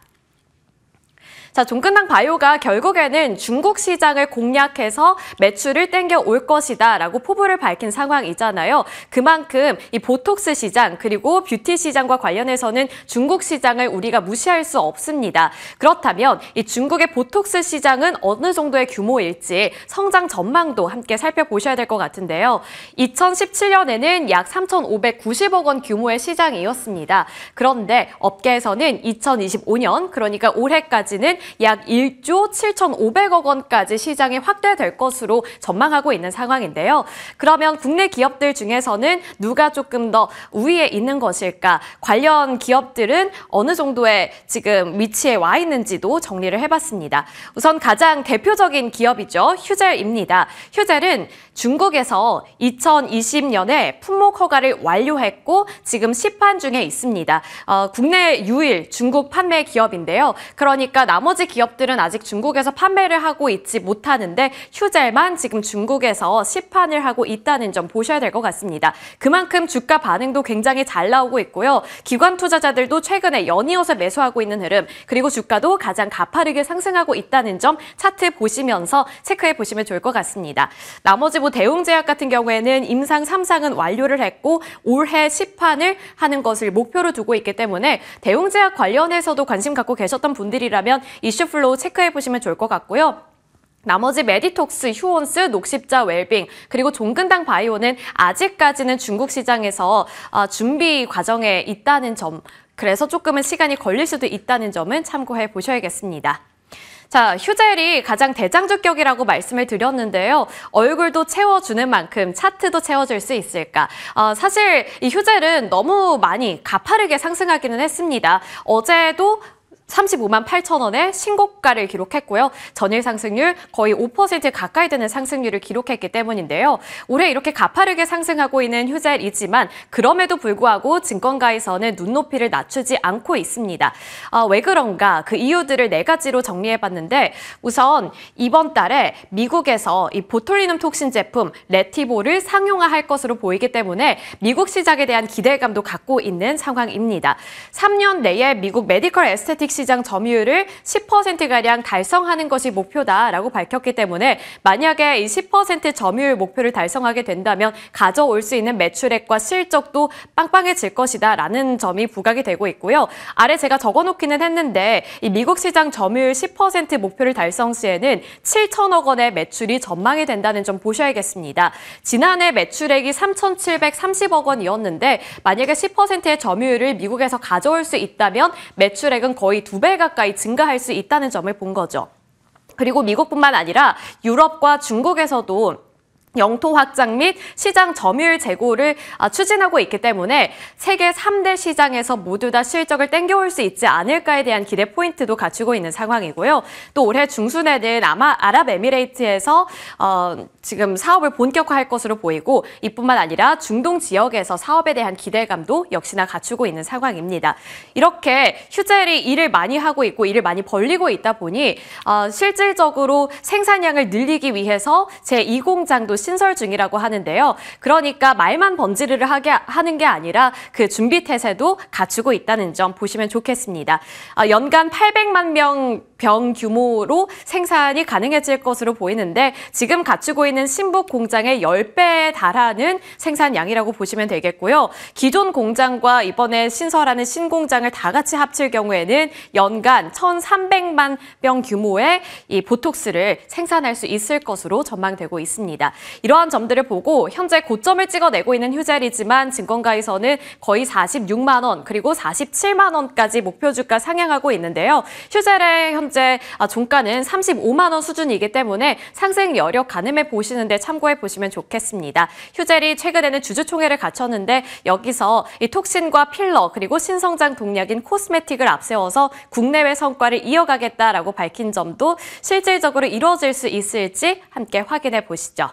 자, 종근당 바이오가 결국에는 중국 시장을 공략해서 매출을 땡겨 올 것이다 라고 포부를 밝힌 상황이잖아요. 그만큼 이 보톡스 시장 그리고 뷰티 시장과 관련해서는 중국 시장을 우리가 무시할 수 없습니다. 그렇다면 이 중국의 보톡스 시장은 어느 정도의 규모일지 성장 전망도 함께 살펴보셔야 될 것 같은데요. 2017년에는 약 3,590억 원 규모의 시장이었습니다. 그런데 업계에서는 2025년 그러니까 올해까지는 약 1조 7,500억 원까지 시장이 확대될 것으로 전망하고 있는 상황인데요. 그러면 국내 기업들 중에서는 누가 조금 더 우위에 있는 것일까? 관련 기업들은 어느 정도의 지금 위치에 와 있는지도 정리를 해봤습니다. 우선 가장 대표적인 기업이죠. 휴젤입니다. 휴젤은 중국에서 2020년에 품목 허가를 완료했고 지금 시판 중에 있습니다. 국내 유일 중국 판매 기업인데요. 그러니까 나머지 기업들은 아직 중국에서 판매를 하고 있지 못하는데 휴젤만 지금 중국에서 시판을 하고 있다는 점 보셔야 될 것 같습니다. 그만큼 주가 반응도 굉장히 잘 나오고 있고요. 기관 투자자들도 최근에 연이어서 매수하고 있는 흐름, 그리고 주가도 가장 가파르게 상승하고 있다는 점 차트 보시면서 체크해 보시면 좋을 것 같습니다. 나머지 대웅제약 같은 경우에는 임상 3상은 완료를 했고 올해 시판을 하는 것을 목표로 두고 있기 때문에 대웅제약 관련해서도 관심 갖고 계셨던 분들이라면 이슈플로우 체크해 보시면 좋을 것 같고요. 나머지 메디톡스, 휴원스, 녹십자, 웰빙, 그리고 종근당 바이오는 아직까지는 중국 시장에서 준비 과정에 있다는 점, 그래서 조금은 시간이 걸릴 수도 있다는 점은 참고해 보셔야겠습니다. 자, 휴젤이 가장 대장주격이라고 말씀을 드렸는데요. 얼굴도 채워주는 만큼 차트도 채워줄 수 있을까? 사실 이 휴젤은 너무 많이 가파르게 상승하기는 했습니다. 어제도 35만 8천 원의 신고가를 기록했고요. 전일 상승률 거의 5% 가까이 되는 상승률을 기록했기 때문인데요. 올해 이렇게 가파르게 상승하고 있는 휴젤이지만 그럼에도 불구하고 증권가에서는 눈높이를 낮추지 않고 있습니다. 왜 그런가? 그 이유들을 4가지로 정리해봤는데 우선 이번 달에 미국에서 이 보톨리눔 톡신 제품 레티보를 상용화할 것으로 보이기 때문에 미국 시장에 대한 기대감도 갖고 있는 상황입니다. 3년 내에 미국 메디컬 에스테틱 시장 점유율을 10%가량 달성하는 것이 목표다라고 밝혔기 때문에 만약에 이 10% 점유율 목표를 달성하게 된다면 가져올 수 있는 매출액과 실적도 빵빵해질 것이다라는 점이 부각이 되고 있고요. 아래 제가 적어놓기는 했는데 이 미국 시장 점유율 10% 목표를 달성 시에는 7천억 원의 매출이 전망이 된다는 점 보셔야겠습니다. 지난해 매출액이 3,730억 원이었는데 만약에 10%의 점유율을 미국에서 가져올 수 있다면 매출액은 거의 2배 가까이 증가할 수 있다는 점을 본 거죠. 그리고 미국뿐만 아니라 유럽과 중국에서도 영토 확장 및 시장 점유율 제고를 추진하고 있기 때문에 세계 3대 시장에서 모두 다 실적을 땡겨올 수 있지 않을까에 대한 기대 포인트도 갖추고 있는 상황이고요. 또 올해 중순에는 아마 아랍에미레이트에서 지금 사업을 본격화할 것으로 보이고 이뿐만 아니라 중동 지역에서 사업에 대한 기대감도 역시나 갖추고 있는 상황입니다. 이렇게 휴젤이 일을 많이 하고 있고 일을 많이 벌리고 있다 보니 실질적으로 생산량을 늘리기 위해서 제2공장도 신설 중이라고 하는데요. 그러니까 말만 번지르르 하는 게 아니라 그 준비 태세도 갖추고 있다는 점 보시면 좋겠습니다. 연간 800만 병 규모로 생산이 가능해질 것으로 보이는데 지금 갖추고 있는 신북 공장의 10배에 달하는 생산량이라고 보시면 되겠고요. 기존 공장과 이번에 신설하는 신공장을 다 같이 합칠 경우에는 연간 1,300만 병 규모의 이 보톡스를 생산할 수 있을 것으로 전망되고 있습니다. 이러한 점들을 보고 현재 고점을 찍어내고 있는 휴젤이지만 증권가에서는 거의 46만 원 그리고 47만 원까지 목표 주가 상향하고 있는데요. 휴젤의 현재 종가는 35만 원 수준이기 때문에 상승 여력 가늠해 보시는데 참고해 보시면 좋겠습니다. 휴젤이 최근에는 주주총회를 갖췄는데 여기서 이 톡신과 필러 그리고 신성장 동력인 코스메틱을 앞세워서 국내외 성과를 이어가겠다라고 밝힌 점도 실질적으로 이루어질 수 있을지 함께 확인해 보시죠.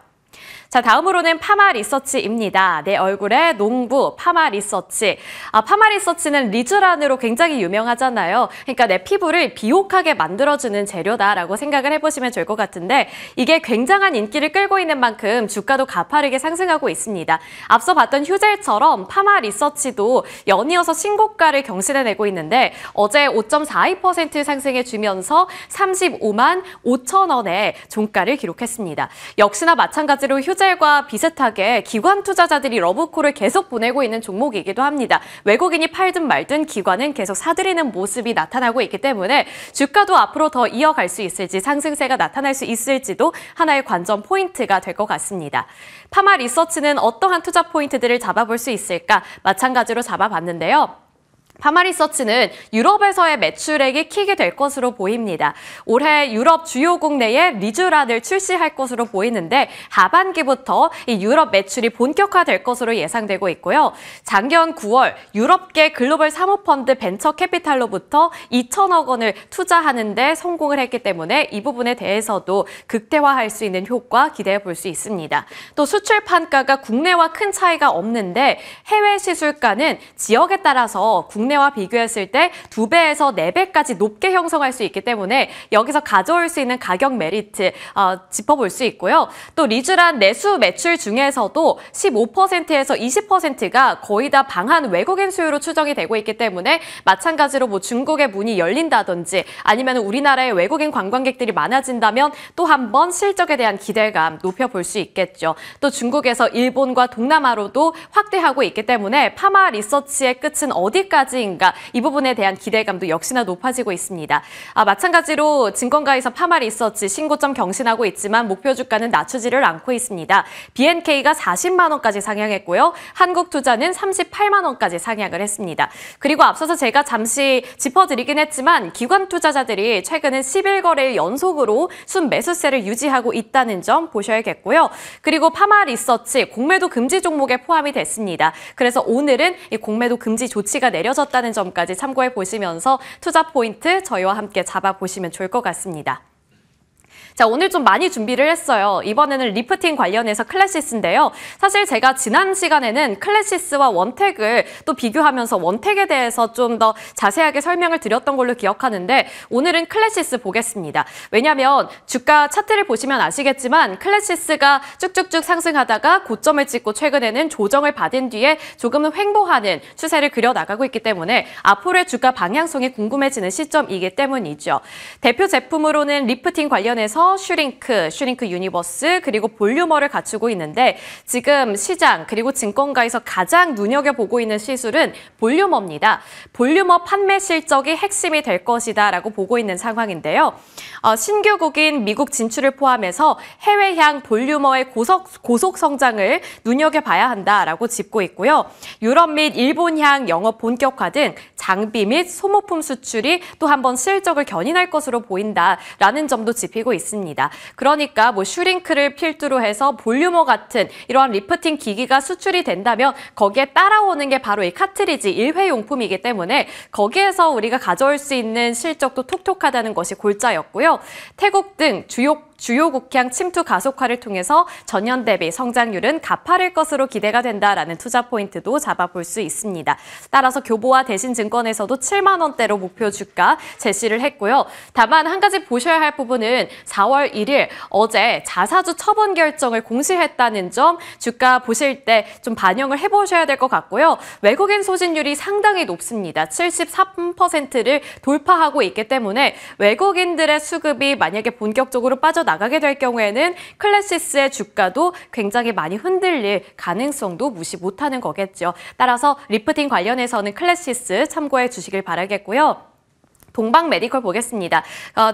자, 다음으로는 파마리서치입니다. 내 얼굴에 농부 파마리서치. 파마리서치는 리쥬란으로 굉장히 유명하잖아요. 그러니까 내 피부를 비옥하게 만들어주는 재료다라고 생각을 해보시면 좋을 것 같은데 이게 굉장한 인기를 끌고 있는 만큼 주가도 가파르게 상승하고 있습니다. 앞서 봤던 휴젤처럼 파마리서치도 연이어서 신고가를 경신해내고 있는데 어제 5.42% 상승해주면서 35만 5천 원의 종가를 기록했습니다. 역시나 마찬가지로 휴젤과 비슷하게 기관 투자자들이 러브콜을 계속 보내고 있는 종목이기도 합니다. 외국인이 팔든 말든 기관은 계속 사들이는 모습이 나타나고 있기 때문에 주가도 앞으로 더 이어갈 수 있을지 상승세가 나타날 수 있을지도 하나의 관전 포인트가 될 것 같습니다. 파마리서치는 어떠한 투자 포인트들을 잡아볼 수 있을까? 마찬가지로 잡아봤는데요. 파마리서치는 유럽에서의 매출액이 키게 될 것으로 보입니다. 올해 유럽 주요국 내에 리쥬란을 출시할 것으로 보이는데 하반기부터 이 유럽 매출이 본격화될 것으로 예상되고 있고요. 작년 9월 유럽계 글로벌 사모펀드 벤처 캐피탈로부터 2천억 원을 투자하는 데 성공을 했기 때문에 이 부분에 대해서도 극대화할 수 있는 효과 기대해 볼 수 있습니다. 또 수출 판가가 국내와 큰 차이가 없는데 해외 시술가는 지역에 따라서 국내와 비교했을 때 2배에서 4배까지 높게 형성할 수 있기 때문에 여기서 가져올 수 있는 가격 메리트 짚어볼 수 있고요. 또 리쥬란 내수 매출 중에서도 15%에서 20%가 거의 다 방한 외국인 수요로 추정이 되고 있기 때문에 마찬가지로 뭐 중국의 문이 열린다든지 아니면 우리나라에 외국인 관광객들이 많아진다면 또 한 번 실적에 대한 기대감 높여볼 수 있겠죠. 또 중국에서 일본과 동남아로도 확대하고 있기 때문에 파마리서치의 끝은 어디까지인가 이 부분에 대한 기대감도 역시나 높아지고 있습니다. 마찬가지로 증권가에서 파마리서치 신고점 경신하고 있지만 목표 주가는 낮추지를 않고 있습니다. BNK가 40만 원까지 상향했고요. 한국투자는 38만 원까지 상향을 했습니다. 그리고 앞서서 제가 잠시 짚어드리긴 했지만 기관 투자자들이 최근에 11거래일 연속으로 순매수세를 유지하고 있다는 점 보셔야겠고요. 그리고 파마리서치 공매도 금지 종목에 포함이 됐습니다. 그래서 오늘은 이 공매도 금지 조치가 내려졌다는 점까지 참고해 보시면서 투자 포인트 저희와 함께 잡아보시면 좋을 것 같습니다. 자, 오늘 좀 많이 준비를 했어요. 이번에는 리프팅 관련해서 클래시스인데요. 사실 제가 지난 시간에는 클래시스와 원택을 또 비교하면서 원택에 대해서 좀 더 자세하게 설명을 드렸던 걸로 기억하는데 오늘은 클래시스 보겠습니다. 왜냐하면 주가 차트를 보시면 아시겠지만 클래시스가 쭉쭉쭉 상승하다가 고점을 찍고 최근에는 조정을 받은 뒤에 조금은 횡보하는 추세를 그려나가고 있기 때문에 앞으로의 주가 방향성이 궁금해지는 시점이기 때문이죠. 대표 제품으로는 리프팅 관련해서 슈링크 유니버스 그리고 볼유머를 갖추고 있는데 지금 시장 그리고 증권가에서 가장 눈여겨보고 있는 시술은 볼유머입니다. 볼유머 판매 실적이 핵심이 될 것이다 라고 보고 있는 상황인데요. 신규국인 미국 진출을 포함해서 해외향 볼유머의 고속 성장을 눈여겨봐야 한다라고 짚고 있고요. 유럽 및 일본향 영업 본격화 등 장비 및 소모품 수출이 또 한 번 실적을 견인할 것으로 보인다라는 점도 짚히고 있습니다. 있습니다. 그러니까 뭐 슈링크를 필두로 해서 볼유머 같은 이러한 리프팅 기기가 수출이 된다면 거기에 따라오는 게 바로 이 카트리지 일회용품이기 때문에 거기에서 우리가 가져올 수 있는 실적도 톡톡하다는 것이 골자였고요. 태국 등 주요 국향 침투 가속화를 통해서 전년 대비 성장률은 가파를 것으로 기대가 된다라는 투자 포인트도 잡아볼 수 있습니다. 따라서 교보와 대신증권에서도 7만 원대로 목표 주가 제시를 했고요. 다만 한 가지 보셔야 할 부분은 4월 1일 어제 자사주 처분 결정을 공시했다는 점 주가 보실 때 좀 반영을 해보셔야 될 것 같고요. 외국인 소진율이 상당히 높습니다. 73%를 돌파하고 있기 때문에 외국인들의 수급이 만약에 본격적으로 빠져나가게 될 경우에는 클래시스의 주가도 굉장히 많이 흔들릴 가능성도 무시 못하는 거겠죠. 따라서 리프팅 관련해서는 클래시스 참고해 주시길 바라겠고요. 동방 메디컬 보겠습니다.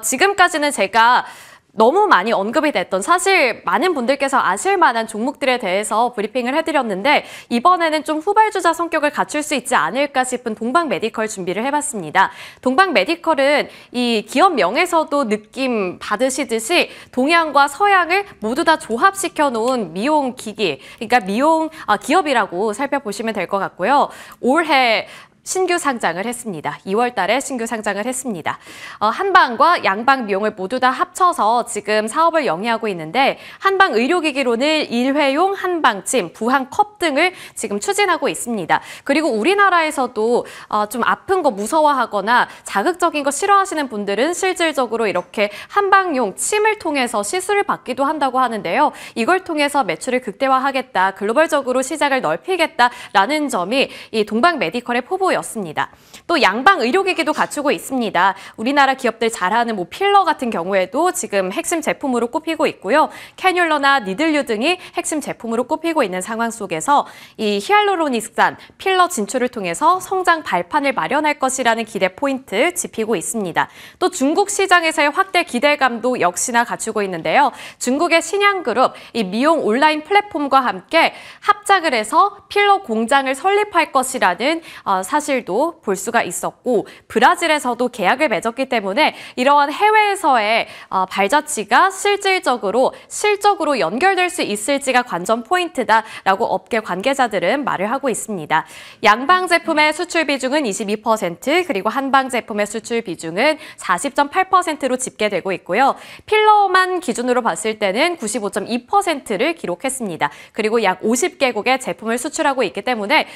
지금까지는 제가 너무 많이 언급이 됐던 사실 많은 분들께서 아실 만한 종목들에 대해서 브리핑을 해드렸는데 이번에는 좀 후발주자 성격을 갖출 수 있지 않을까 싶은 동방 메디컬 준비를 해봤습니다. 동방 메디컬은 이 기업명에서도 느낌 받으시듯이 동양과 서양을 모두 다 조합시켜 놓은 미용 기기, 그러니까 미용 기업이라고 살펴보시면 될 것 같고요. 올해 신규 상장을 했습니다. 2월 달에 신규 상장을 했습니다. 한방과 양방 미용을 모두 다 합쳐서 지금 사업을 영위하고 있는데 한방 의료기기로는 일회용 한방침, 부항컵 등을 지금 추진하고 있습니다. 그리고 우리나라에서도 좀 아픈 거 무서워하거나 자극적인 거 싫어하시는 분들은 실질적으로 이렇게 한방용 침을 통해서 시술을 받기도 한다고 하는데요. 이걸 통해서 매출을 극대화하겠다, 글로벌적으로 시장을 넓히겠다라는 점이 이 동방 메디컬의 포부 였습니다. 또 양방 의료기기도 갖추고 있습니다. 우리나라 기업들 잘하는 뭐 필러 같은 경우에도 지금 핵심 제품으로 꼽히고 있고요. 캐뉼러나 니들류 등이 핵심 제품으로 꼽히고 있는 상황 속에서 이 히알루로닉산 필러 진출을 통해서 성장 발판을 마련할 것이라는 기대 포인트 짚히고 있습니다. 또 중국 시장에서의 확대 기대감도 역시나 갖추고 있는데요. 중국의 신양그룹 이 미용 온라인 플랫폼과 함께 합작을 해서 필러 공장을 설립할 것이라는 사실도 볼 수가 있었고 브라질에서도 계약을 맺었기 때문에 이러한 해외에서의 발자취가 실질적으로 실적으로 연결될 수 있을지가 관전 포인트다라고 업계 관계자들은 말을 하고 있습니다. 양방 제품의 수출 비중은 22%, 그리고 한방 제품의 수출 비중은 40.8%로 집계되고 있고요. 필러만 기준으로 봤을 때는 95.2%를 기록했습니다. 그리고 약 50개국의 제품을 수출하고 있기 때문에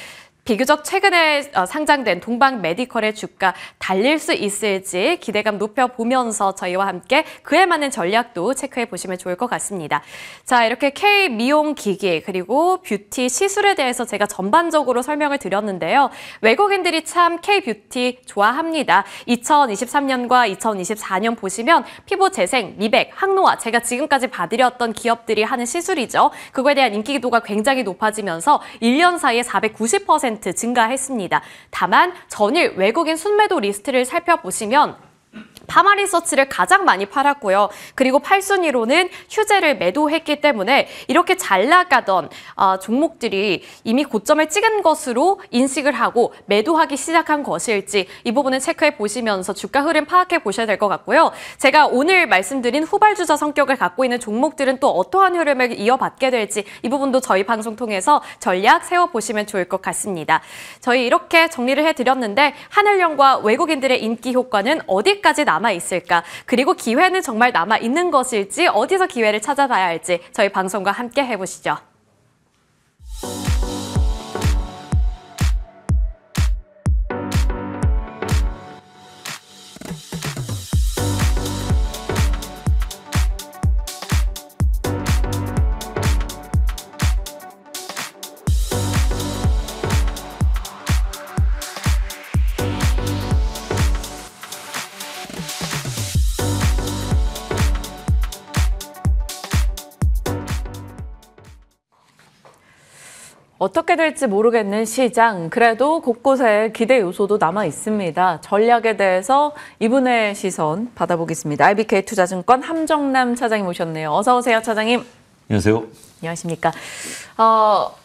비교적 최근에 상장된 동방 메디컬의 주가 달릴 수 있을지 기대감 높여보면서 저희와 함께 그에 맞는 전략도 체크해 보시면 좋을 것 같습니다. 자, 이렇게 K 미용 기기 그리고 뷰티 시술에 대해서 제가 전반적으로 설명을 드렸는데요. 외국인들이 참 K 뷰티 좋아합니다. 2023년과 2024년 보시면 피부 재생, 미백, 항노화 제가 지금까지 봐드렸던 기업들이 하는 시술이죠. 그거에 대한 인기도가 굉장히 높아지면서 1년 사이에 490% 증가했습니다. 다만 전일 외국인 순매도 리스트를 살펴보시면 파마리서치를 가장 많이 팔았고요. 그리고 8순위로는 휴재를 매도했기 때문에 이렇게 잘 나가던 종목들이 이미 고점을 찍은 것으로 인식을 하고 매도하기 시작한 것일지 이 부분은 체크해 보시면서 주가 흐름 파악해 보셔야 될 것 같고요. 제가 오늘 말씀드린 후발주자 성격을 갖고 있는 종목들은 또 어떠한 흐름을 이어받게 될지 이 부분도 저희 방송 통해서 전략 세워보시면 좋을 것 같습니다. 저희 이렇게 정리를 해드렸는데 하늘연과 외국인들의 인기 효과는 어디까지 남아있을까? 그리고 기회는 정말 남아있는 것일지 어디서 기회를 찾아봐야 할지 저희 방송과 함께 해보시죠. 어떻게 될지 모르겠는 시장, 그래도 곳곳에 기대 요소도 남아 있습니다. 전략에 대해서 이분의 시선 받아보겠습니다. IBK 투자증권 함정남 차장님 오셨네요. 어서 오세요, 차장님. 안녕하세요. 안녕하십니까.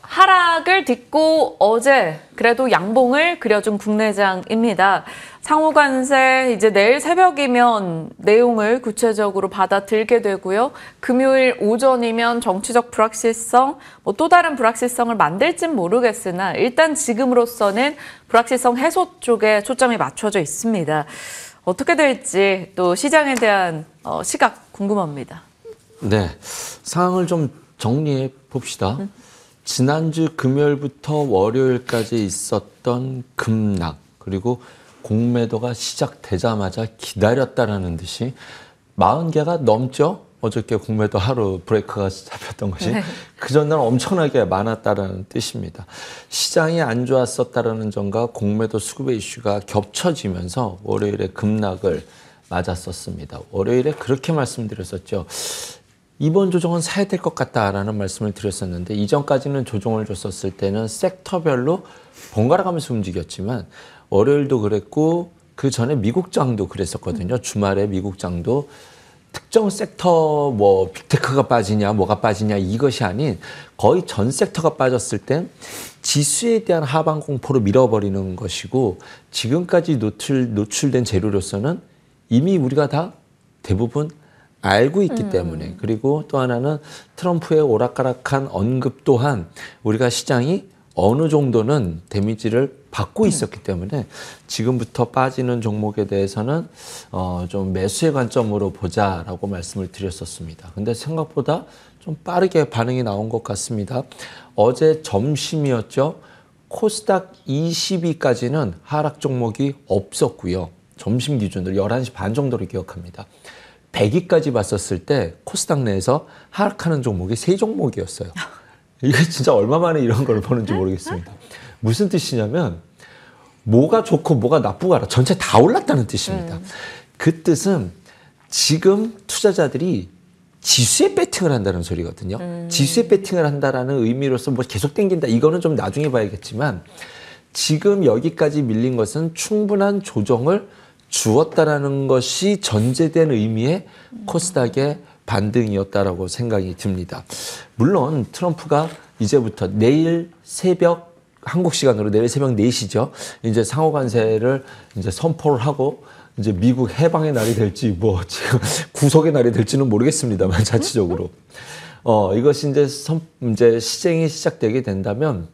하락을 딛고 어제 그래도 양봉을 그려준 국내장입니다. 상호관세 이제 내일 새벽이면 내용을 구체적으로 받아들게 되고요. 금요일 오전이면 정치적 불확실성, 또 다른 불확실성을 만들진 모르겠으나 일단 지금으로서는 불확실성 해소 쪽에 초점이 맞춰져 있습니다. 어떻게 될지 또 시장에 대한 시각 궁금합니다. 네, 상황을 좀 정리해 봅시다. 지난주 금요일부터 월요일까지 있었던 급락 그리고 공매도가 시작되자마자 기다렸다라는 듯이 40개가 넘죠. 어저께 공매도 하루 브레이크가 잡혔던 것이 네. 그 전날 엄청나게 많았다라는 뜻입니다. 시장이 안 좋았었다라는 점과 공매도 수급의 이슈가 겹쳐지면서 월요일에 급락을 맞았었습니다. 월요일에 그렇게 말씀드렸었죠. 이번 조정은 사야 될 것 같다라는 말씀을 드렸었는데 이전까지는 조정을 줬었을 때는 섹터별로 번갈아 가면서 움직였지만 월요일도 그랬고 그 전에 미국장도 그랬었거든요. 주말에 미국장도 특정 섹터 뭐 빅테크가 빠지냐 뭐가 빠지냐 이것이 아닌 거의 전 섹터가 빠졌을 땐 지수에 대한 하방 공포로 밀어버리는 것이고 지금까지 노출된 재료로서는 이미 우리가 다 대부분 알고 있기 때문에 그리고 또 하나는 트럼프의 오락가락한 언급 또한 우리가 시장이 어느 정도는 데미지를 받고 있었기 때문에 지금부터 빠지는 종목에 대해서는 좀 매수의 관점으로 보자라고 말씀을 드렸었습니다. 근데 생각보다 좀 빠르게 반응이 나온 것 같습니다. 어제 점심이었죠. 코스닥 20위까지는 하락 종목이 없었고요. 점심 기준으로 11시 반 정도로 기억합니다. 100위까지 봤었을 때 코스닥 내에서 하락하는 종목이 3종목이었어요. 이게 진짜 얼마 만에 이런 걸 보는지 모르겠습니다. 무슨 뜻이냐면 뭐가 좋고 뭐가 나쁘고 알아. 전체 다 올랐다는 뜻입니다. 그 뜻은 지금 투자자들이 지수에 배팅을 한다는 소리거든요. 지수에 배팅을 한다라는 의미로서 뭐 계속 땡긴다. 이거는 좀 나중에 봐야겠지만 지금 여기까지 밀린 것은 충분한 조정을 주었다라는 것이 전제된 의미의 코스닥의 반등이었다라고 생각이 듭니다. 물론 트럼프가 이제부터 내일 새벽 한국 시간으로 내일 새벽 4시죠. 이제 상호관세를 이제 선포를 하고 이제 미국 해방의 날이 될지 뭐 지금 구속의 날이 될지는 모르겠습니다만 자체적으로 이것이 이제 시행이 시작되게 된다면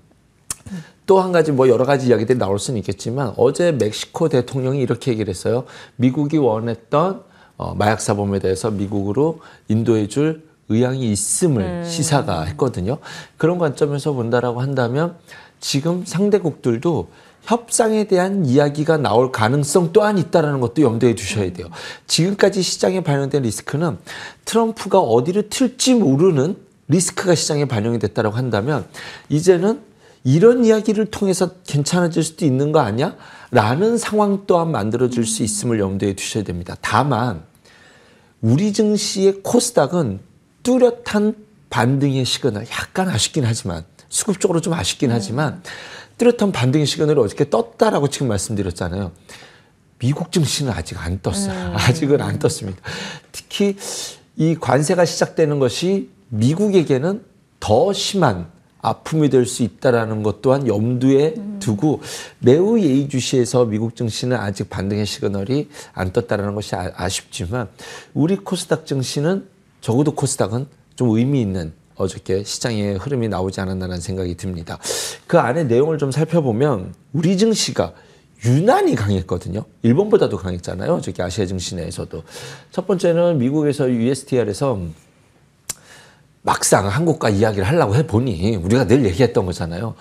또 한 가지 뭐 여러 가지 이야기들이 나올 수는 있겠지만 어제 멕시코 대통령이 이렇게 얘기를 했어요. 미국이 원했던 마약 사범에 대해서 미국으로 인도해 줄 의향이 있음을 시사가 했거든요. 그런 관점에서 본다라고 한다면 지금 상대국들도 협상에 대한 이야기가 나올 가능성 또한 있다는 것도 염두에 두셔야 돼요. 지금까지 시장에 반영된 리스크는 트럼프가 어디를 튈지 모르는 리스크가 시장에 반영이 됐다고 한다면 이제는 이런 이야기를 통해서 괜찮아질 수도 있는 거 아니야? 라는 상황 또한 만들어질 수 있음을 염두에 두셔야 됩니다. 다만 우리 증시의 코스닥은 뚜렷한 반등의 시그널, 약간 아쉽긴 하지만 수급적으로 좀 아쉽긴 하지만 뚜렷한 반등의 시그널을 어저께 떴다라고 지금 말씀드렸잖아요. 미국 증시는 아직 안 떴어요. 아직은 안 떴습니다. 특히 이 관세가 시작되는 것이 미국에게는 더 심한 아픔이 될 수 있다는 것 또한 염두에 두고 매우 예의주시해서 미국 증시는 아직 반등의 시그널이 안 떴다는 것이 아쉽지만 우리 코스닥 증시는 적어도 코스닥은 좀 의미 있는 어저께 시장의 흐름이 나오지 않았나라는 생각이 듭니다. 그 안에 내용을 좀 살펴보면 우리 증시가 유난히 강했거든요. 일본보다도 강했잖아요. 저기 아시아 증시 내에서도. 첫 번째는 미국에서 USTR에서 막상 한국과 이야기를 하려고 해보니 우리가 늘 얘기했던 거잖아요.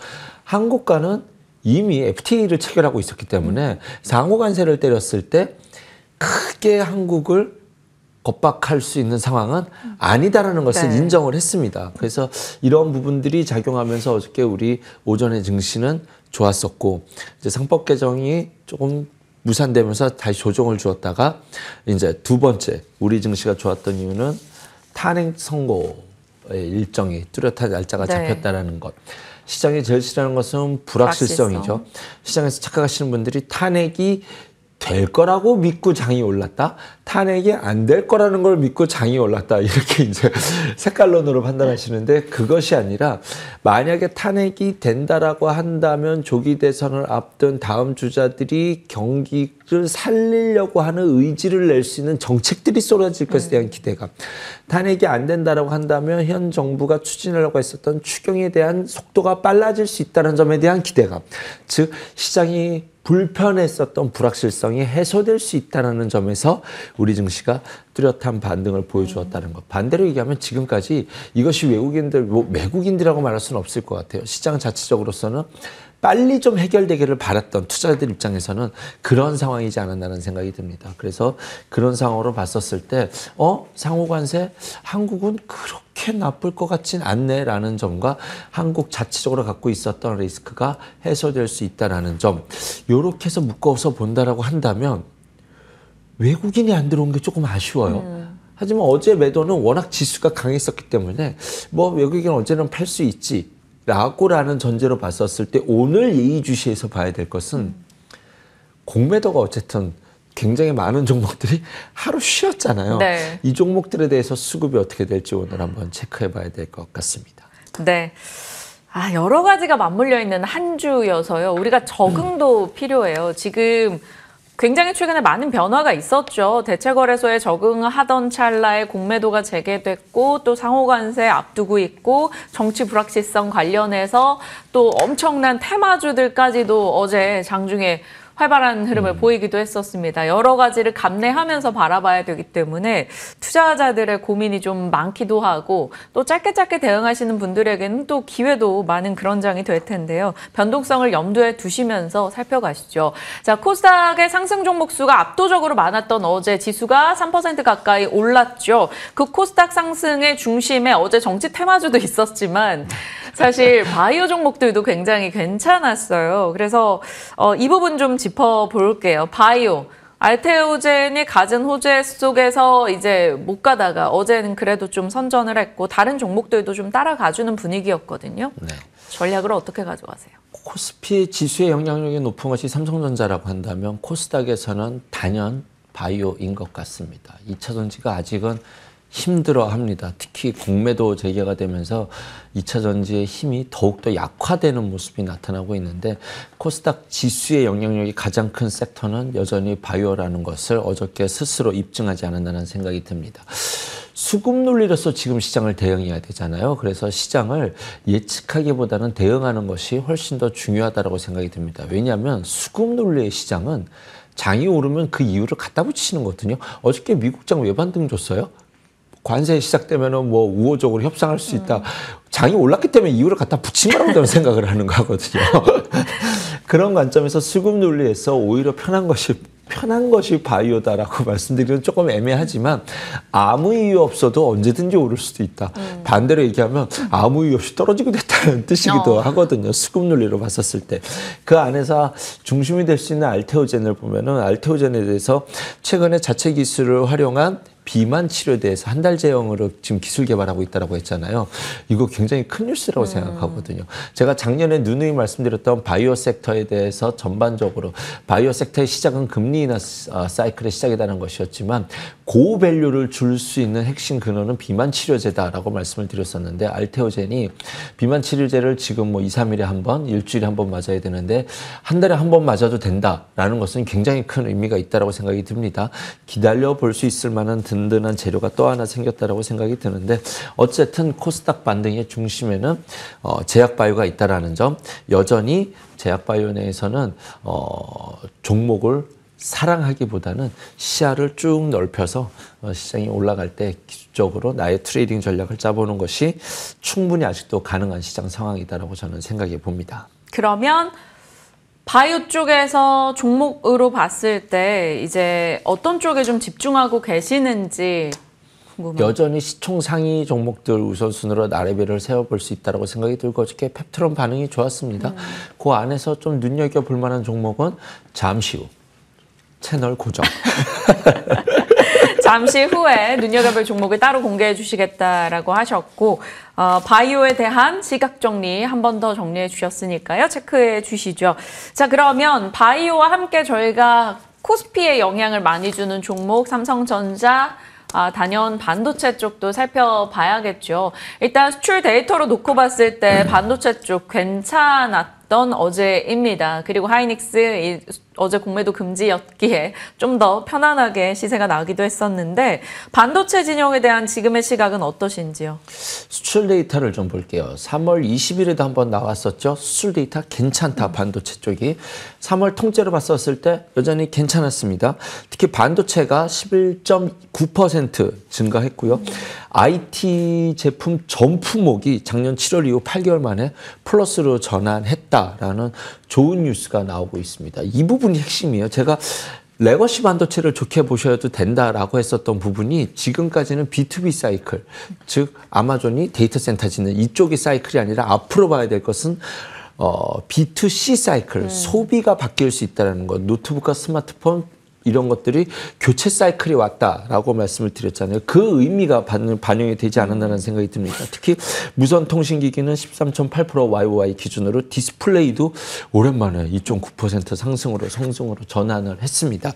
한국과는 이미 FTA를 체결하고 있었기 때문에 상호관세를 때렸을 때 크게 한국을 겁박할 수 있는 상황은 아니다라는 것을 네. 인정을 했습니다. 그래서 이런 부분들이 작용하면서 어저께 우리 오전의 증시는 좋았었고 이제 상법 개정이 조금 무산되면서 다시 조정을 주었다가 이제 두 번째 우리 증시가 좋았던 이유는 탄핵 선고 일정이 뚜렷한 날짜가 잡혔다라는 것. 시장이 제일 싫어하는 것은 불확실성이죠. 시장에서 착각하시는 분들이 탄핵이 될 거라고 믿고 장이 올랐다. 탄핵이 안 될 거라는 걸 믿고 장이 올랐다. 이렇게 이제 색깔론으로 판단하시는데 그것이 아니라 만약에 탄핵이 된다라고 한다면 조기 대선을 앞둔 다음 주자들이 경기를 살리려고 하는 의지를 낼 수 있는 정책들이 쏟아질 것에 대한 기대감. 탄핵이 안 된다라고 한다면 현 정부가 추진하려고 했었던 추경에 대한 속도가 빨라질 수 있다는 점에 대한 기대감. 즉 시장이 불편했었던 불확실성이 해소될 수 있다는 점에서 우리 증시가 뚜렷한 반등을 보여주었다는 것. 반대로 얘기하면 지금까지 이것이 외국인들이라고 말할 수는 없을 것 같아요. 시장 자체적으로서는 빨리 좀 해결되기를 바랐던 투자자들 입장에서는 그런 상황이지 않았나는 생각이 듭니다. 그래서 그런 상황으로 봤었을 때 상호관세 한국은 그렇게 나쁠 것 같진 않네라는 점과 한국 자체적으로 갖고 있었던 리스크가 해소될 수 있다는 점, 이렇게 해서 묶어서 본다라고 한다면 외국인이 안 들어온 게 조금 아쉬워요. 하지만 어제 매도는 워낙 지수가 강했었기 때문에 뭐 외국인 어제는 팔 수 있지 라고라는 전제로 봤었을 때 오늘 예의주시에서 봐야 될 것은 공매도가 어쨌든 굉장히 많은 종목들이 하루 쉬었잖아요. 네. 이 종목들에 대해서 수급이 어떻게 될지 오늘 한번 체크해 봐야 될 것 같습니다. 네. 여러 가지가 맞물려 있는 한 주여서요. 우리가 적응도 필요해요. 지금 굉장히 최근에 많은 변화가 있었죠. 대체거래소에 적응하던 찰나에 공매도가 재개됐고 또 상호관세 앞두고 있고 정치 불확실성 관련해서 또 엄청난 테마주들까지도 어제 장중에 활발한 흐름을 보이기도 했었습니다. 여러 가지를 감내하면서 바라봐야 되기 때문에 투자자들의 고민이 좀 많기도 하고 또 짧게 대응하시는 분들에게는 또 기회도 많은 그런 장이 될 텐데요. 변동성을 염두에 두시면서 살펴가시죠. 자, 코스닥의 상승 종목 수가 압도적으로 많았던 어제 지수가 3% 가까이 올랐죠. 그 코스닥 상승의 중심에 어제 정치 테마주도 있었지만 사실 바이오 종목들도 굉장히 괜찮았어요. 그래서 이 부분 좀 짚어볼게요. 바이오. 알테오젠이 가진 호재 속에서 이제 못 가다가 어제는 그래도 좀 선전을 했고 다른 종목들도 좀 따라가주는 분위기였거든요. 네. 전략을 어떻게 가져가세요? 코스피 지수의 영향력이 높은 것이 삼성전자라고 한다면 코스닥에서는 단연 바이오인 것 같습니다. 2차전지가 아직은 힘들어합니다. 특히 공매도 재개가 되면서 2차 전지의 힘이 더욱더 약화되는 모습이 나타나고 있는데 코스닥 지수의 영향력이 가장 큰 섹터는 여전히 바이오라는 것을 어저께 스스로 입증하지 않았나는 생각이 듭니다. 수급 논리로서 지금 시장을 대응해야 되잖아요. 그래서 시장을 예측하기보다는 대응하는 것이 훨씬 더 중요하다고 생각이 듭니다. 왜냐하면 수급 논리의 시장은 장이 오르면 그 이유를 갖다 붙이는 거거든요. 어저께 미국장 왜 반등 줬어요? 관세 시작되면은 뭐 우호적으로 협상할 수 있다. 장이 올랐기 때문에 이유를 갖다 붙인 거라고 저는 생각을 하는 거거든요. 그런 관점에서 수급 논리에서 오히려 편한 것이 바이오다라고 말씀드리면 조금 애매하지만 아무 이유 없어도 언제든지 오를 수도 있다. 반대로 얘기하면 아무 이유 없이 떨어지게 됐다는 뜻이기도 하거든요. 수급 논리로 봤었을 때. 그 안에서 중심이 될 수 있는 알테오젠을 보면은 알테오젠에 대해서 최근에 자체 기술을 활용한 비만 치료에 대해서 한 달 제형으로 지금 기술 개발하고 있다고 했잖아요. 이거 굉장히 큰 뉴스라고 생각하거든요. 제가 작년에 누누이 말씀드렸던 바이오 섹터에 대해서 전반적으로 바이오 섹터의 시작은 금리 인하 사이클의 시작이라는 것이었지만 고밸류를 줄 수 있는 핵심 근원은 비만 치료제다라고 말씀을 드렸었는데 알테오젠이 비만 치료제를 지금 뭐 2, 3일에 한 번, 일주일에 한 번 맞아야 되는데 한 달에 한 번 맞아도 된다라는 것은 굉장히 큰 의미가 있다고 생각이 듭니다. 기다려 볼 수 있을 만한 든든한 재료가 또 하나 생겼다라고 생각이 드는데 어쨌든 코스닥 반등의 중심에는 제약바이오가 있다라는 점, 여전히 제약바이오 내에서는 종목을 사랑하기보다는 시야를 쭉 넓혀서 시장이 올라갈 때 기술적으로 나의 트레이딩 전략을 짜보는 것이 충분히 아직도 가능한 시장 상황이다라고 저는 생각해 봅니다. 그러면 바이오 쪽에서 종목으로 봤을 때 이제 어떤 쪽에 좀 집중하고 계시는지 궁금해요. 여전히 시총 상위 종목들 우선순위로 나래배를 세워볼 수 있다고 생각이 들고 어저께 펩트론 반응이 좋았습니다. 그 안에서 좀 눈여겨볼 만한 종목은 잠시 후 채널 고정. 잠시 후에 눈여겨볼 종목을 따로 공개해 주시겠다라고 하셨고 바이오에 대한 시각 정리 한 번 더 정리해 주셨으니까요. 체크해 주시죠. 자, 그러면 바이오와 함께 저희가 코스피에 영향을 많이 주는 종목 삼성전자, 단연 반도체 쪽도 살펴봐야겠죠. 일단 수출 데이터로 놓고 봤을 때 반도체 쪽 괜찮았던 어제입니다. 그리고 하이닉스 어제 공매도 금지였기에 좀 더 편안하게 시세가 나기도 했었는데 반도체 진영에 대한 지금의 시각은 어떠신지요? 수출 데이터를 좀 볼게요. 3월 20일에도 한번 나왔었죠. 수출 데이터 괜찮다, 반도체 쪽이. 3월 통째로 봤었을 때 여전히 괜찮았습니다. 특히 반도체가 11.9% 증가했고요. IT 제품 전 품목이 작년 7월 이후 8개월 만에 플러스로 전환했다라는 좋은 뉴스가 나오고 있습니다. 이 부분이 핵심이에요. 제가 레거시 반도체를 좋게 보셔도 된다라고 했었던 부분이 지금까지는 B2B 사이클, 즉 아마존이 데이터 센터 짓는 이쪽의 사이클이 아니라 앞으로 봐야 될 것은 B2C 사이클, 소비가 바뀔 수 있다는 것, 노트북과 스마트폰 이런 것들이 교체 사이클이 왔다라고 말씀을 드렸잖아요. 그 의미가 반영이 되지 않았나라는 생각이 듭니다. 특히 무선 통신기기는 13.8% YOY 기준으로 디스플레이도 오랜만에 2.9% 상승으로 전환을 했습니다.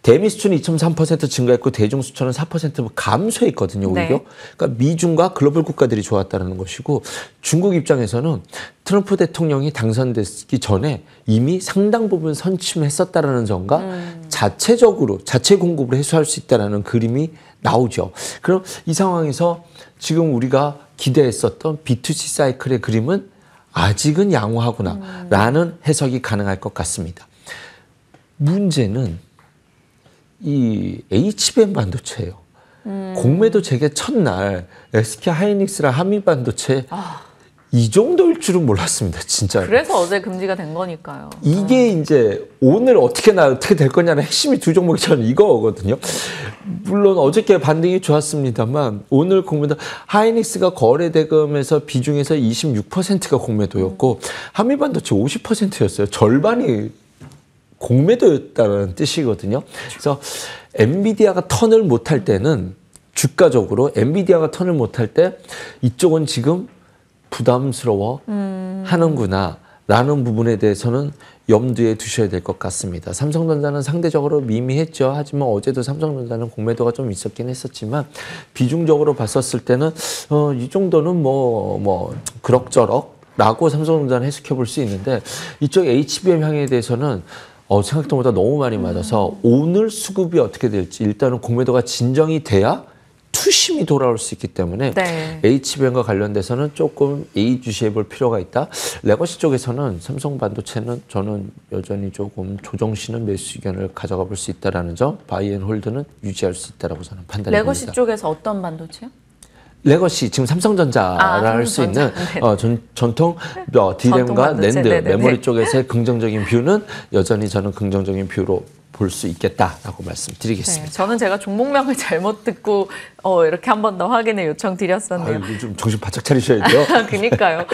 대미 수출은 2.3% 증가했고 대중 수출은 4% 감소했거든요. 오히려. 네. 그러니까 미중과 글로벌 국가들이 좋았다는 것이고 중국 입장에서는 트럼프 대통령이 당선되기 전에 이미 상당 부분 선침했었다라는 점과 자체적으로 자체 공급을 해소할 수 있다는 그림이 나오죠. 그럼 이 상황에서 지금 우리가 기대했었던 B2C 사이클의 그림은 아직은 양호하구나라는 해석이 가능할 것 같습니다. 문제는 이 HBM 반도체예요. 공매도 재개 첫날 SK 하이닉스랑 한미 반도체 이 정도일 줄은 몰랐습니다. 진짜. 그래서 어제 금지가 된 거니까요. 이게 이제 오늘 어떻게 될 거냐는 핵심이 두 종목이 저는 이거거든요. 물론 어저께 반등이 좋았습니다만 오늘 공매도 하이닉스가 거래 대금에서 비중에서 26%가 공매도였고 한미 반도체 50%였어요. 절반이 공매도였다는 뜻이거든요. 그래서 엔비디아가 턴을 못할 때는 주가적으로 엔비디아가 턴을 못할 때 이쪽은 지금 부담스러워 하는구나 라는 부분에 대해서는 염두에 두셔야 될 것 같습니다. 삼성전자는 상대적으로 미미했죠. 하지만 어제도 삼성전자는 공매도가 좀 있었긴 했었지만 비중적으로 봤었을 때는 이 정도는 뭐 그럭저럭 라고 삼성전자는 해석해 볼 수 있는데 이쪽 HBM 향에 대해서는 생각던 것보다 너무 많이 맞아서 오늘 수급이 어떻게 될지 일단은 공매도가 진정이 돼야 투심이 돌아올 수 있기 때문에 네. HBM과 관련돼서는 조금 예의주시해 볼 필요가 있다. 레거시 쪽에서는 삼성 반도체는 저는 여전히 조금 조정시는 매수 의견을 가져가 볼 수 있다는 점, 바이앤홀드는 유지할 수 있다라고 저는 판단해 봅니다. 레거시 쪽에서 어떤 반도체요? 레거시 지금 삼성전자라 할 수 있는 전통 디램과 낸드 메모리 쪽에서의 긍정적인 뷰는 여전히 저는 긍정적인 뷰로 볼 수 있겠다라고 말씀드리겠습니다. 네, 저는 제가 종목명을 잘못 듣고 이렇게 한 번 더 확인을 요청드렸었네요. 좀 정신 바짝 차리셔야 돼요. 그러니까요.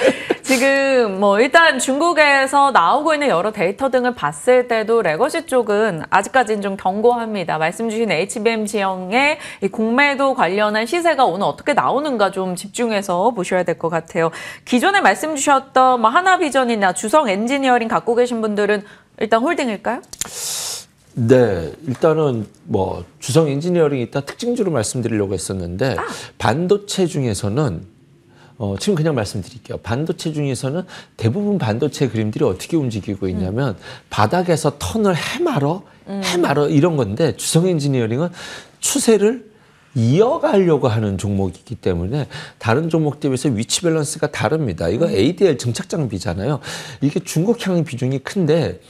지금 일단 중국에서 나오고 있는 여러 데이터 등을 봤을 때도 레거시 쪽은 아직까지는 좀 견고합니다. 말씀 주신 HBM 지형의 이 공매도 관련한 시세가 오늘 어떻게 나오는가 좀 집중해서 보셔야 될 것 같아요. 기존에 말씀 주셨던 하나비전이나 주성 엔지니어링 갖고 계신 분들은 일단 홀딩일까요? 네, 일단은 주성 엔지니어링이 있다 특징주로 말씀드리려고 했었는데 반도체 중에서는 지금 그냥 말씀드릴게요. 반도체 중에서는 대부분 반도체 그림들이 어떻게 움직이고 있냐면 바닥에서 턴을 해말어 이런 건데 주성 엔지니어링은 추세를 이어가려고 하는 종목이기 때문에 다른 종목들에 비해서 위치 밸런스가 다릅니다. 이거 ADL 증착 장비잖아요. 이게 중국 향 비중이 큰데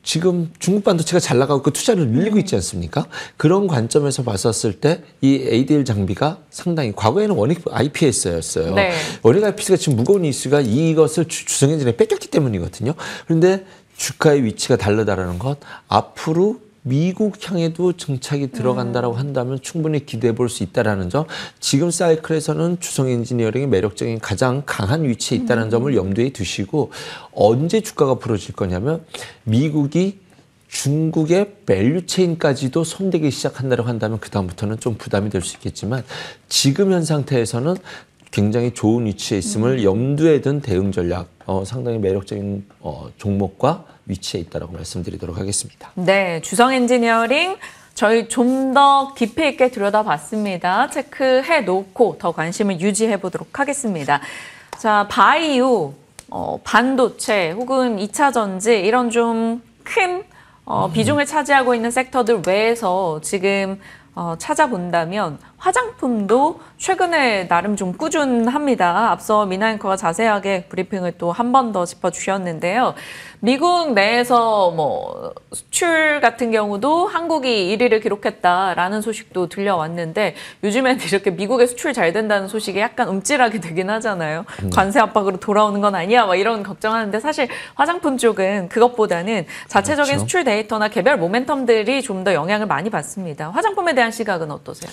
지금 중국 반도체가 잘 나가고 그 투자를 늘리고 있지 않습니까? 그런 관점에서 봤었을 때 이 ADL 장비가 상당히 과거에는 원익 IPS였어요. 네. 원익 IPS가 지금 무거운 이슈가 이것을 주성엔진에 뺏겼기 때문이거든요. 그런데 주가의 위치가 다르다라는 것 앞으로 미국 향에도 정착이 들어간다라고 한다면 충분히 기대해 볼 수 있다라는 점. 지금 사이클에서는 주성 엔지니어링의 매력적인 가장 강한 위치에 있다는 점을 염두에 두시고 언제 주가가 풀어질 거냐면 미국이 중국의 밸류체인까지도 손대기 시작한다고 한다면 그다음부터는 좀 부담이 될 수 있겠지만 지금 현 상태에서는 굉장히 좋은 위치에 있음을 염두에 둔 대응 전략 상당히 매력적인 종목과 위치에 있다라고 말씀드리도록 하겠습니다. 네, 주성 엔지니어링 저희 좀 더 깊이 있게 들여다봤습니다. 체크해 놓고 더 관심을 유지해 보도록 하겠습니다. 자, 바이오, 반도체 혹은 2차 전지 이런 좀 큰 비중을 차지하고 있는 섹터들 외에서 지금 찾아본다면 화장품도 최근에 나름 좀 꾸준합니다. 앞서 미나 앵커가 자세하게 브리핑을 또 한 번 더 짚어주셨는데요. 미국 내에서 뭐 수출 같은 경우도 한국이 1위를 기록했다라는 소식도 들려왔는데 요즘엔 이렇게 미국에 수출 잘 된다는 소식이 약간 움찔하게 되긴 하잖아요. 관세 압박으로 돌아오는 건 아니야 막 이런 걱정하는데 사실 화장품 쪽은 그것보다는 자체적인 그렇죠. 수출 데이터나 개별 모멘텀들이 좀 더 영향을 많이 받습니다. 화장품에 대한 시각은 어떠세요?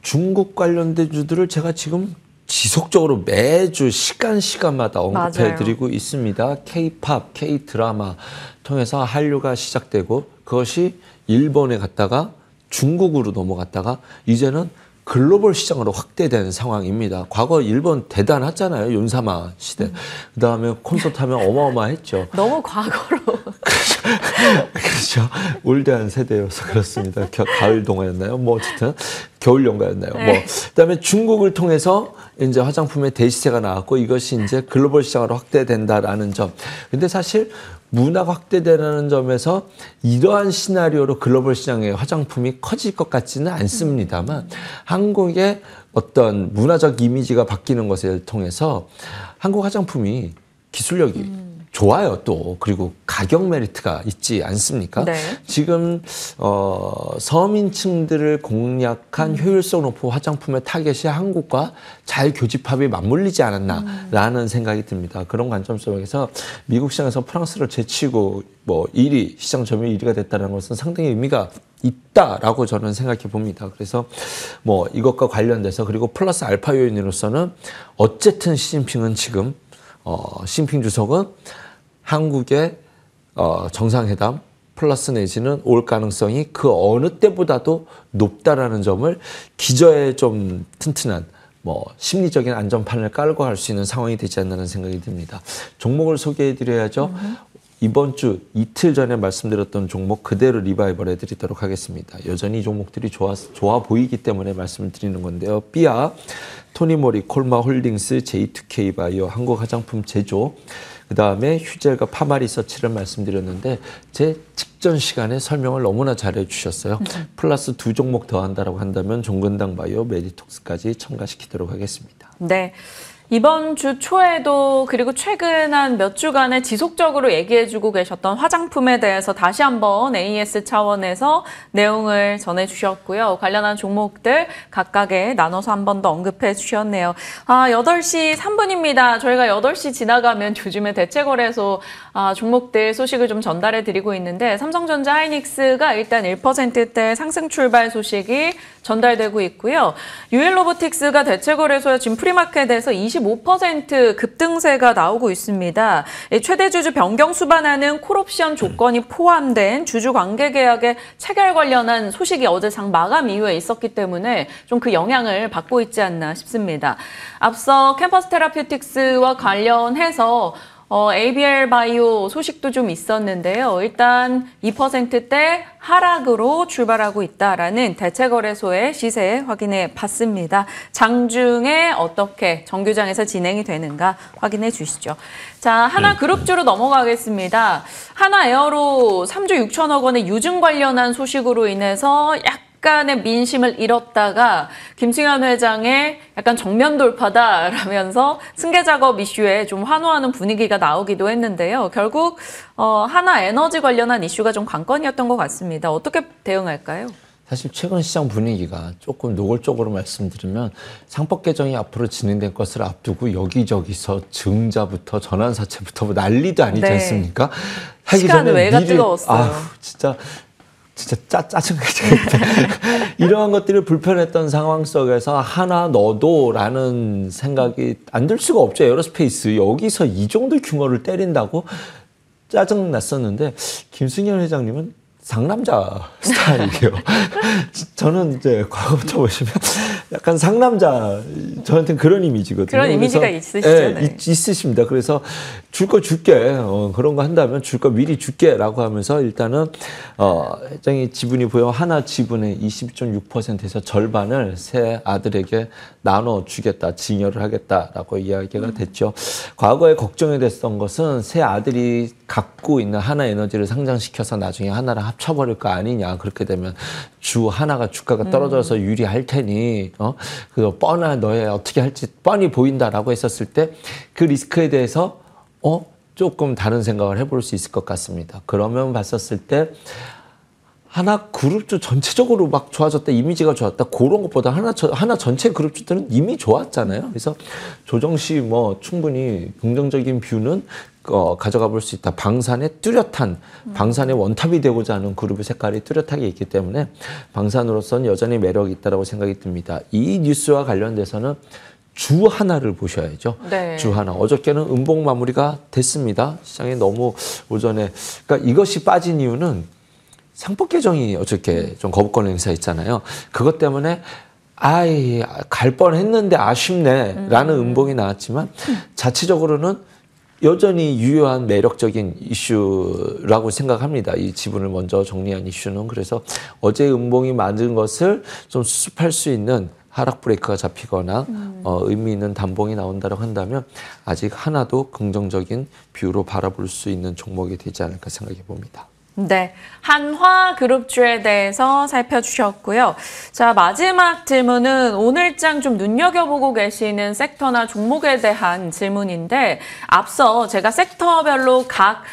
중국 관련된 주들을 제가 지금 지속적으로 매주 시간마다 언급해드리고 있습니다. K-팝, K-드라마 통해서 한류가 시작되고 그것이 일본에 갔다가 중국으로 넘어갔다가 이제는 글로벌 시장으로 확대된 상황입니다. 과거 일본 대단했잖아요. 윤사마 시대. 그다음에 콘서트 하면 어마어마했죠. 너무 과거로. 그렇죠. 올드한 세대여서 그렇습니다. 가을 동화였나요? 뭐 어쨌든 겨울 연가였나요? 네. 뭐 그다음에 중국을 통해서 이제 화장품의 대시세가 나왔고 이것이 이제 글로벌 시장으로 확대된다라는 점. 근데 사실 문화가 확대되는 점에서 이러한 시나리오로 글로벌 시장의 화장품이 커질 것 같지는 않습니다만 한국의 어떤 문화적 이미지가 바뀌는 것을 통해서 한국 화장품이 기술력이 좋아요 또 그리고 가격 메리트가 있지 않습니까? 네. 지금 서민층들을 공략한 효율성 높은 화장품의 타겟이 한국과 잘 교집합이 맞물리지 않았나라는 생각이 듭니다. 그런 관점 속에서 미국 시장에서 프랑스를 제치고 뭐 1위 시장 점유율 1위가 됐다는 것은 상당히 의미가 있다라고 저는 생각해 봅니다. 그래서 뭐 이것과 관련돼서 그리고 플러스 알파 요인으로서는 어쨌든 시진핑은 지금 시진핑 주석은 한국의 정상회담 플러스 내지는 올 가능성이 그 어느 때보다도 높다라는 점을 기저에 좀 튼튼한 뭐 심리적인 안전판을 깔고 갈 수 있는 상황이 되지 않나는 생각이 듭니다. 종목을 소개해 드려야죠. 이번 주 이틀 전에 말씀드렸던 종목 그대로 리바이벌 해드리도록 하겠습니다. 여전히 이 종목들이 좋아 보이기 때문에 말씀을 드리는 건데요. 삐아, 토니모리, 콜마홀딩스, J2K 바이오, 한국 화장품 제조, 그 다음에 휴젤과 파마리서치를 말씀드렸는데 제 직전 시간에 설명을 너무나 잘해 주셨어요. 플러스 2종목 더 한다라고 한다면 종근당 바이오, 메디톡스까지 첨가시키도록 하겠습니다. 네. 이번 주 초에도 그리고 최근 한 몇 주간에 지속적으로 얘기해주고 계셨던 화장품에 대해서 다시 한번 AES 차원에서 내용을 전해주셨고요. 관련한 종목들 각각에 나눠서 한 번 더 언급해 주셨네요. 8시 3분입니다. 저희가 8시 지나가면 요즘에 대체거래소 종목들 소식을 좀 전달해 드리고 있는데 삼성전자 하이닉스가 일단 1%대 상승 출발 소식이 전달되고 있고요. 유일로보틱스가 대체거래소의 지금 프리마켓에서 25% 급등세가 나오고 있습니다. 최대 주주 변경 수반하는 콜옵션 조건이 포함된 주주 관계 계약의 체결 관련한 소식이 어제 장 마감 이후에 있었기 때문에 좀 그 영향을 받고 있지 않나 싶습니다. 앞서 캠퍼스 테라퓨틱스와 관련해서 ABL 바이오 소식도 좀 있었는데요. 일단 2%대 하락으로 출발하고 있다라는 대체거래소의 시세 확인해 봤습니다. 장중에 어떻게 정규장에서 진행이 되는가 확인해 주시죠. 자, 하나그룹주로 넘어가겠습니다. 하나에어로 3조 6천억 원의 유증 관련한 소식으로 인해서 약간의 민심을 잃었다가 김승현 회장의 약간 정면 돌파다라면서 승계 작업 이슈에 좀 환호하는 분위기가 나오기도 했는데요. 결국 하나에너지 관련한 이슈가 좀 관건이었던 것 같습니다. 어떻게 대응할까요? 사실 최근 시장 분위기가 조금 노골적으로 말씀드리면 상법 개정이 앞으로 진행될 것을 앞두고 여기저기서 증자부터 전환사채부터 난리도 아니지 않습니까? 시간은 왜가 뜨거웠어요. 진짜 짜증나게 되겠다. 이러한 것들이 불편했던 상황 속에서 하나 너도라는 생각이 안 들 수가 없죠. 에어로스페이스 여기서 이 정도 규모를 때린다고 짜증났었는데 김승현 회장님은 상남자 스타일이에요. 저는 이제 과거부터 보시면 약간 상남자, 저한테는 그런 이미지거든요. 그런 이미지가 있으시죠? 네. 있으십니다. 그래서 줄 거 줄게. 그런 거 한다면 줄 거 미리 줄게라고 하면서 일단은 회장이 지분이 보여 하나 지분의 20.6%에서 절반을 새 아들에게 나눠주겠다, 증여를 하겠다라고 이야기가 됐죠. 과거에 걱정이 됐던 것은 새 아들이 갖고 있는 하나에너지를 상장시켜서 나중에 하나랑 합쳐버릴 거 아니냐. 그렇게 되면 주 하나가 주가가 떨어져서 유리할 테니 그거 뻔한 너의 어떻게 할지 뻔히 보인다라고 했었을 때 그 리스크에 대해서 조금 다른 생각을 해볼 수 있을 것 같습니다. 그러면 봤었을 때 하나 그룹주 전체적으로 막 좋아졌다, 이미지가 좋았다, 그런 것보다 하나 전체 그룹주들은 이미 좋았잖아요. 그래서 조정 시 뭐 충분히 긍정적인 뷰는 가져가 볼 수 있다. 방산에 뚜렷한, 방산의 원탑이 되고자 하는 그룹의 색깔이 뚜렷하게 있기 때문에 방산으로서는 여전히 매력이 있다고 생각이 듭니다. 이 뉴스와 관련돼서는 주 하나를 보셔야죠. 네. 주 하나. 어저께는 음봉 마무리가 됐습니다. 시장이 너무 오전에. 그러니까 이것이 빠진 이유는 상법 개정이 어저께 좀 거부권 행사 있잖아요. 그것 때문에 갈 뻔했는데 아쉽네라는 음봉이 나왔지만 자체적으로는 여전히 유효한 매력적인 이슈라고 생각합니다. 이 지분을 먼저 정리한 이슈는. 그래서 어제 음봉이 만든 것을 좀 수습할 수 있는 하락 브레이크가 잡히거나 의미 있는 단봉이 나온다고 한다면 아직 하나도 긍정적인 뷰로 바라볼 수 있는 종목이 되지 않을까 생각해 봅니다. 네, 한화그룹주에 대해서 살펴주셨고요. 자, 마지막 질문은 오늘장 좀 눈여겨보고 계시는 섹터나 종목에 대한 질문인데 앞서 제가 섹터별로 각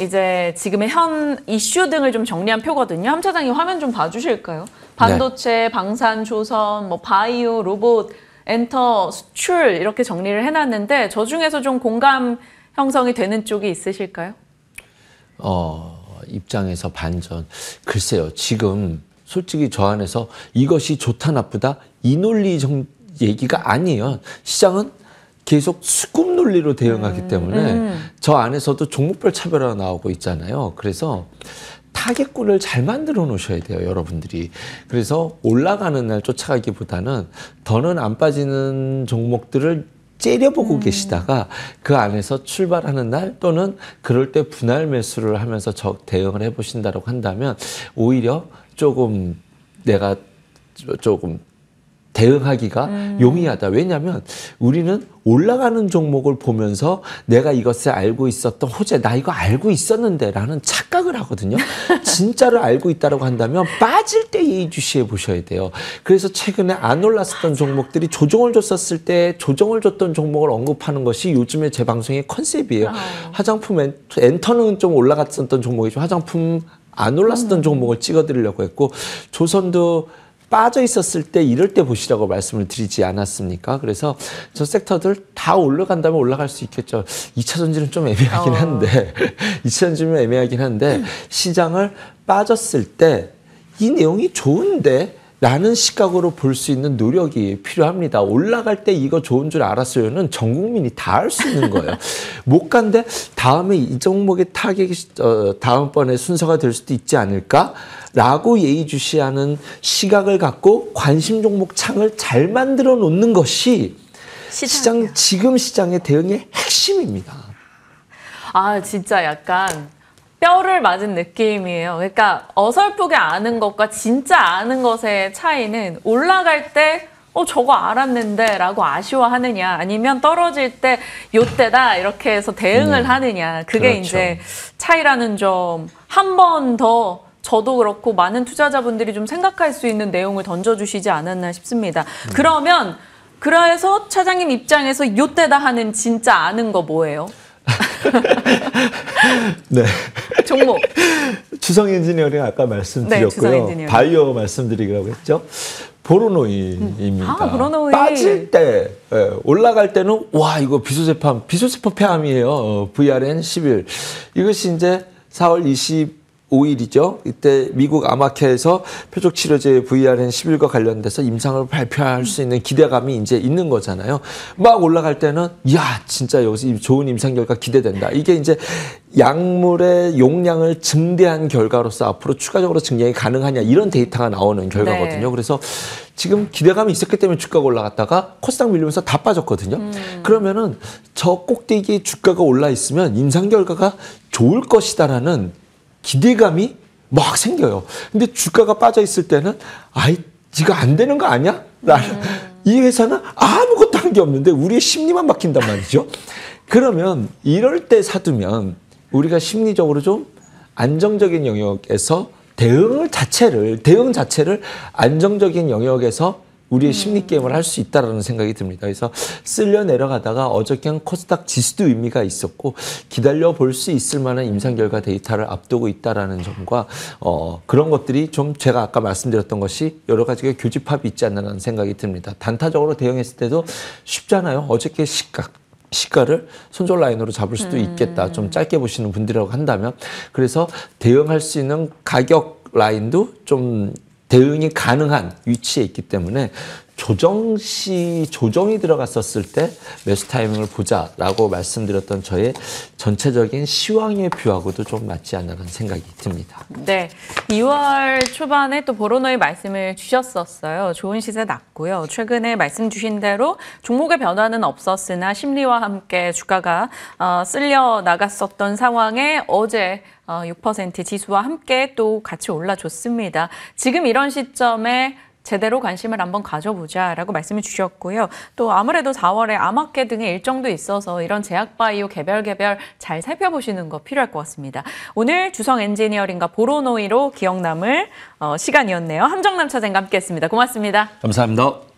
이제 지금의 현 이슈 등을 좀 정리한 표거든요. 함 차장님 화면 좀 봐주실까요? 반도체, 네. 방산, 조선, 뭐 바이오, 로봇, 엔터, 수출 이렇게 정리를 해놨는데 저 중에서 좀 공감 형성이 되는 쪽이 있으실까요? 입장에서 반전. 글쎄요, 지금 솔직히 저 안에서 이것이 좋다 나쁘다 이 논리 얘기가 아니에요. 시장은 계속 수급 논리로 대응하기 때문에 저 안에서도 종목별 차별화가 나오고 있잖아요. 그래서 타겟군을 잘 만들어 놓으셔야 돼요, 여러분들이. 그래서 올라가는 날 쫓아가기보다는 더는 안 빠지는 종목들을 째려보고 계시다가 그 안에서 출발하는 날 또는 그럴 때 분할 매수를 하면서 대응을 해보신다고 한다면 오히려 조금 내가 조금 대응하기가 용이하다. 왜냐하면 우리는 올라가는 종목을 보면서 내가 이것을 알고 있었던 호재, 나 이거 알고 있었는데 라는 착각을 하거든요. 진짜로 알고 있다고 한다면 빠질 때 예의주시해 보셔야 돼요. 그래서 최근에 안 올랐었던 종목들이 조정을 줬었을 때 조정을 줬던 종목을 언급하는 것이 요즘에 제 방송의 컨셉이에요. 화장품 엔터는 좀 올라갔었던 종목이죠. 화장품 안 올랐었던 종목을 찍어드리려고 했고 조선도 빠져 있었을 때 이럴 때 보시라고 말씀을 드리지 않았습니까? 그래서 저 섹터들 다 올라간다면 올라갈 수 있겠죠. 2차 전지는 좀 애매하긴 한데 2차 전지는 애매하긴 한데 시장을 빠졌을 때 이 내용이 좋은데 라는 시각으로 볼 수 있는 노력이 필요합니다. 올라갈 때 이거 좋은 줄 알았어요는 전 국민이 다 알 수 있는 거예요. 못 간데 다음에 이 종목의 타겟이 다음번에 순서가 될 수도 있지 않을까? 라고 예의주시하는 시각을 갖고 관심 종목 창을 잘 만들어 놓는 것이 지금 시장의 대응의 핵심입니다. 아, 진짜 약간 뼈를 맞은 느낌이에요. 그러니까 어설프게 아는 것과 진짜 아는 것의 차이는 올라갈 때 저거 알았는데 라고 아쉬워하느냐 아니면 떨어질 때 요때다 이렇게 해서 대응을 하느냐 그게 그렇죠. 이제 차이라는 점 한 번 더 저도 그렇고 많은 투자자분들이 좀 생각할 수 있는 내용을 던져주시지 않았나 싶습니다. 그러면 그래서 차장님 입장에서 요때다 하는 진짜 아는 거 뭐예요? 네. 종목. 주성 엔지니어링 아까 말씀드렸고요. 네, 바이오 말씀드리기로 했죠. 보로노이입니다. 보로노이. 빠질 때, 올라갈 때는 와 이거 비소세팜 폐암이에요. VRN 11. 이것이 이제 4월 5일이죠. 이때 미국 아마케에서 표적치료제 VRN11과 관련돼서 임상을 발표할 수 있는 기대감이 이제 있는 거잖아요. 막 올라갈 때는 야 진짜 여기서 좋은 임상 결과 기대된다. 이게 이제 약물의 용량을 증대한 결과로서 앞으로 추가적으로 증량이 가능하냐 이런 데이터가 나오는 결과거든요. 네. 그래서 지금 기대감이 있었기 때문에 주가가 올라갔다가 코스닥 밀리면서 다 빠졌거든요. 그러면은 저 꼭대기 주가가 올라 있으면 임상 결과가 좋을 것이다라는 기대감이 막 생겨요. 근데 주가가 빠져 있을 때는 아이 지가 안 되는 거 아니야? 라는 이 회사는 아무것도 한 게 없는데 우리의 심리만 막힌단 말이죠. 그러면 이럴 때 사두면 우리가 심리적으로 좀 안정적인 영역에서 대응 자체를 안정적인 영역에서 우리의 심리 게임을 할 수 있다라는 생각이 듭니다. 그래서 쓸려 내려가다가 어저께는 코스닥 지수도 의미가 있었고 기다려 볼 수 있을 만한 임상 결과 데이터를 앞두고 있다라는 점과 그런 것들이 좀 제가 아까 말씀드렸던 것이 여러 가지가 교집합이 있지 않나라는 생각이 듭니다. 단타적으로 대응했을 때도 쉽잖아요. 어저께 시가를 손절 라인으로 잡을 수도 있겠다. 좀 짧게 보시는 분들이라고 한다면 그래서 대응할 수 있는 가격 라인도 좀 대응이 가능한 위치에 있기 때문에 조정이 들어갔었을 때 매수 타이밍을 보자라고 말씀드렸던 저의 전체적인 시황의 뷰하고도 좀 맞지 않나라는 생각이 듭니다. 네, 2월 초반에 또 보로노이 말씀을 주셨었어요. 좋은 시세 났고요. 최근에 말씀 주신 대로 종목의 변화는 없었으나 심리와 함께 주가가 쓸려 나갔었던 상황에 어제 6% 지수와 함께 또 같이 올라줬습니다. 지금 이런 시점에 제대로 관심을 한번 가져보자라고 말씀을 주셨고요. 또 아무래도 4월에 아마케 등의 일정도 있어서 이런 제약바이오 개별 잘 살펴보시는 거 필요할 것 같습니다. 오늘 주성 엔지니어링과 보로노이로 기억 남을 시간이었네요. 함정남 차장과 함께했습니다. 고맙습니다. 감사합니다.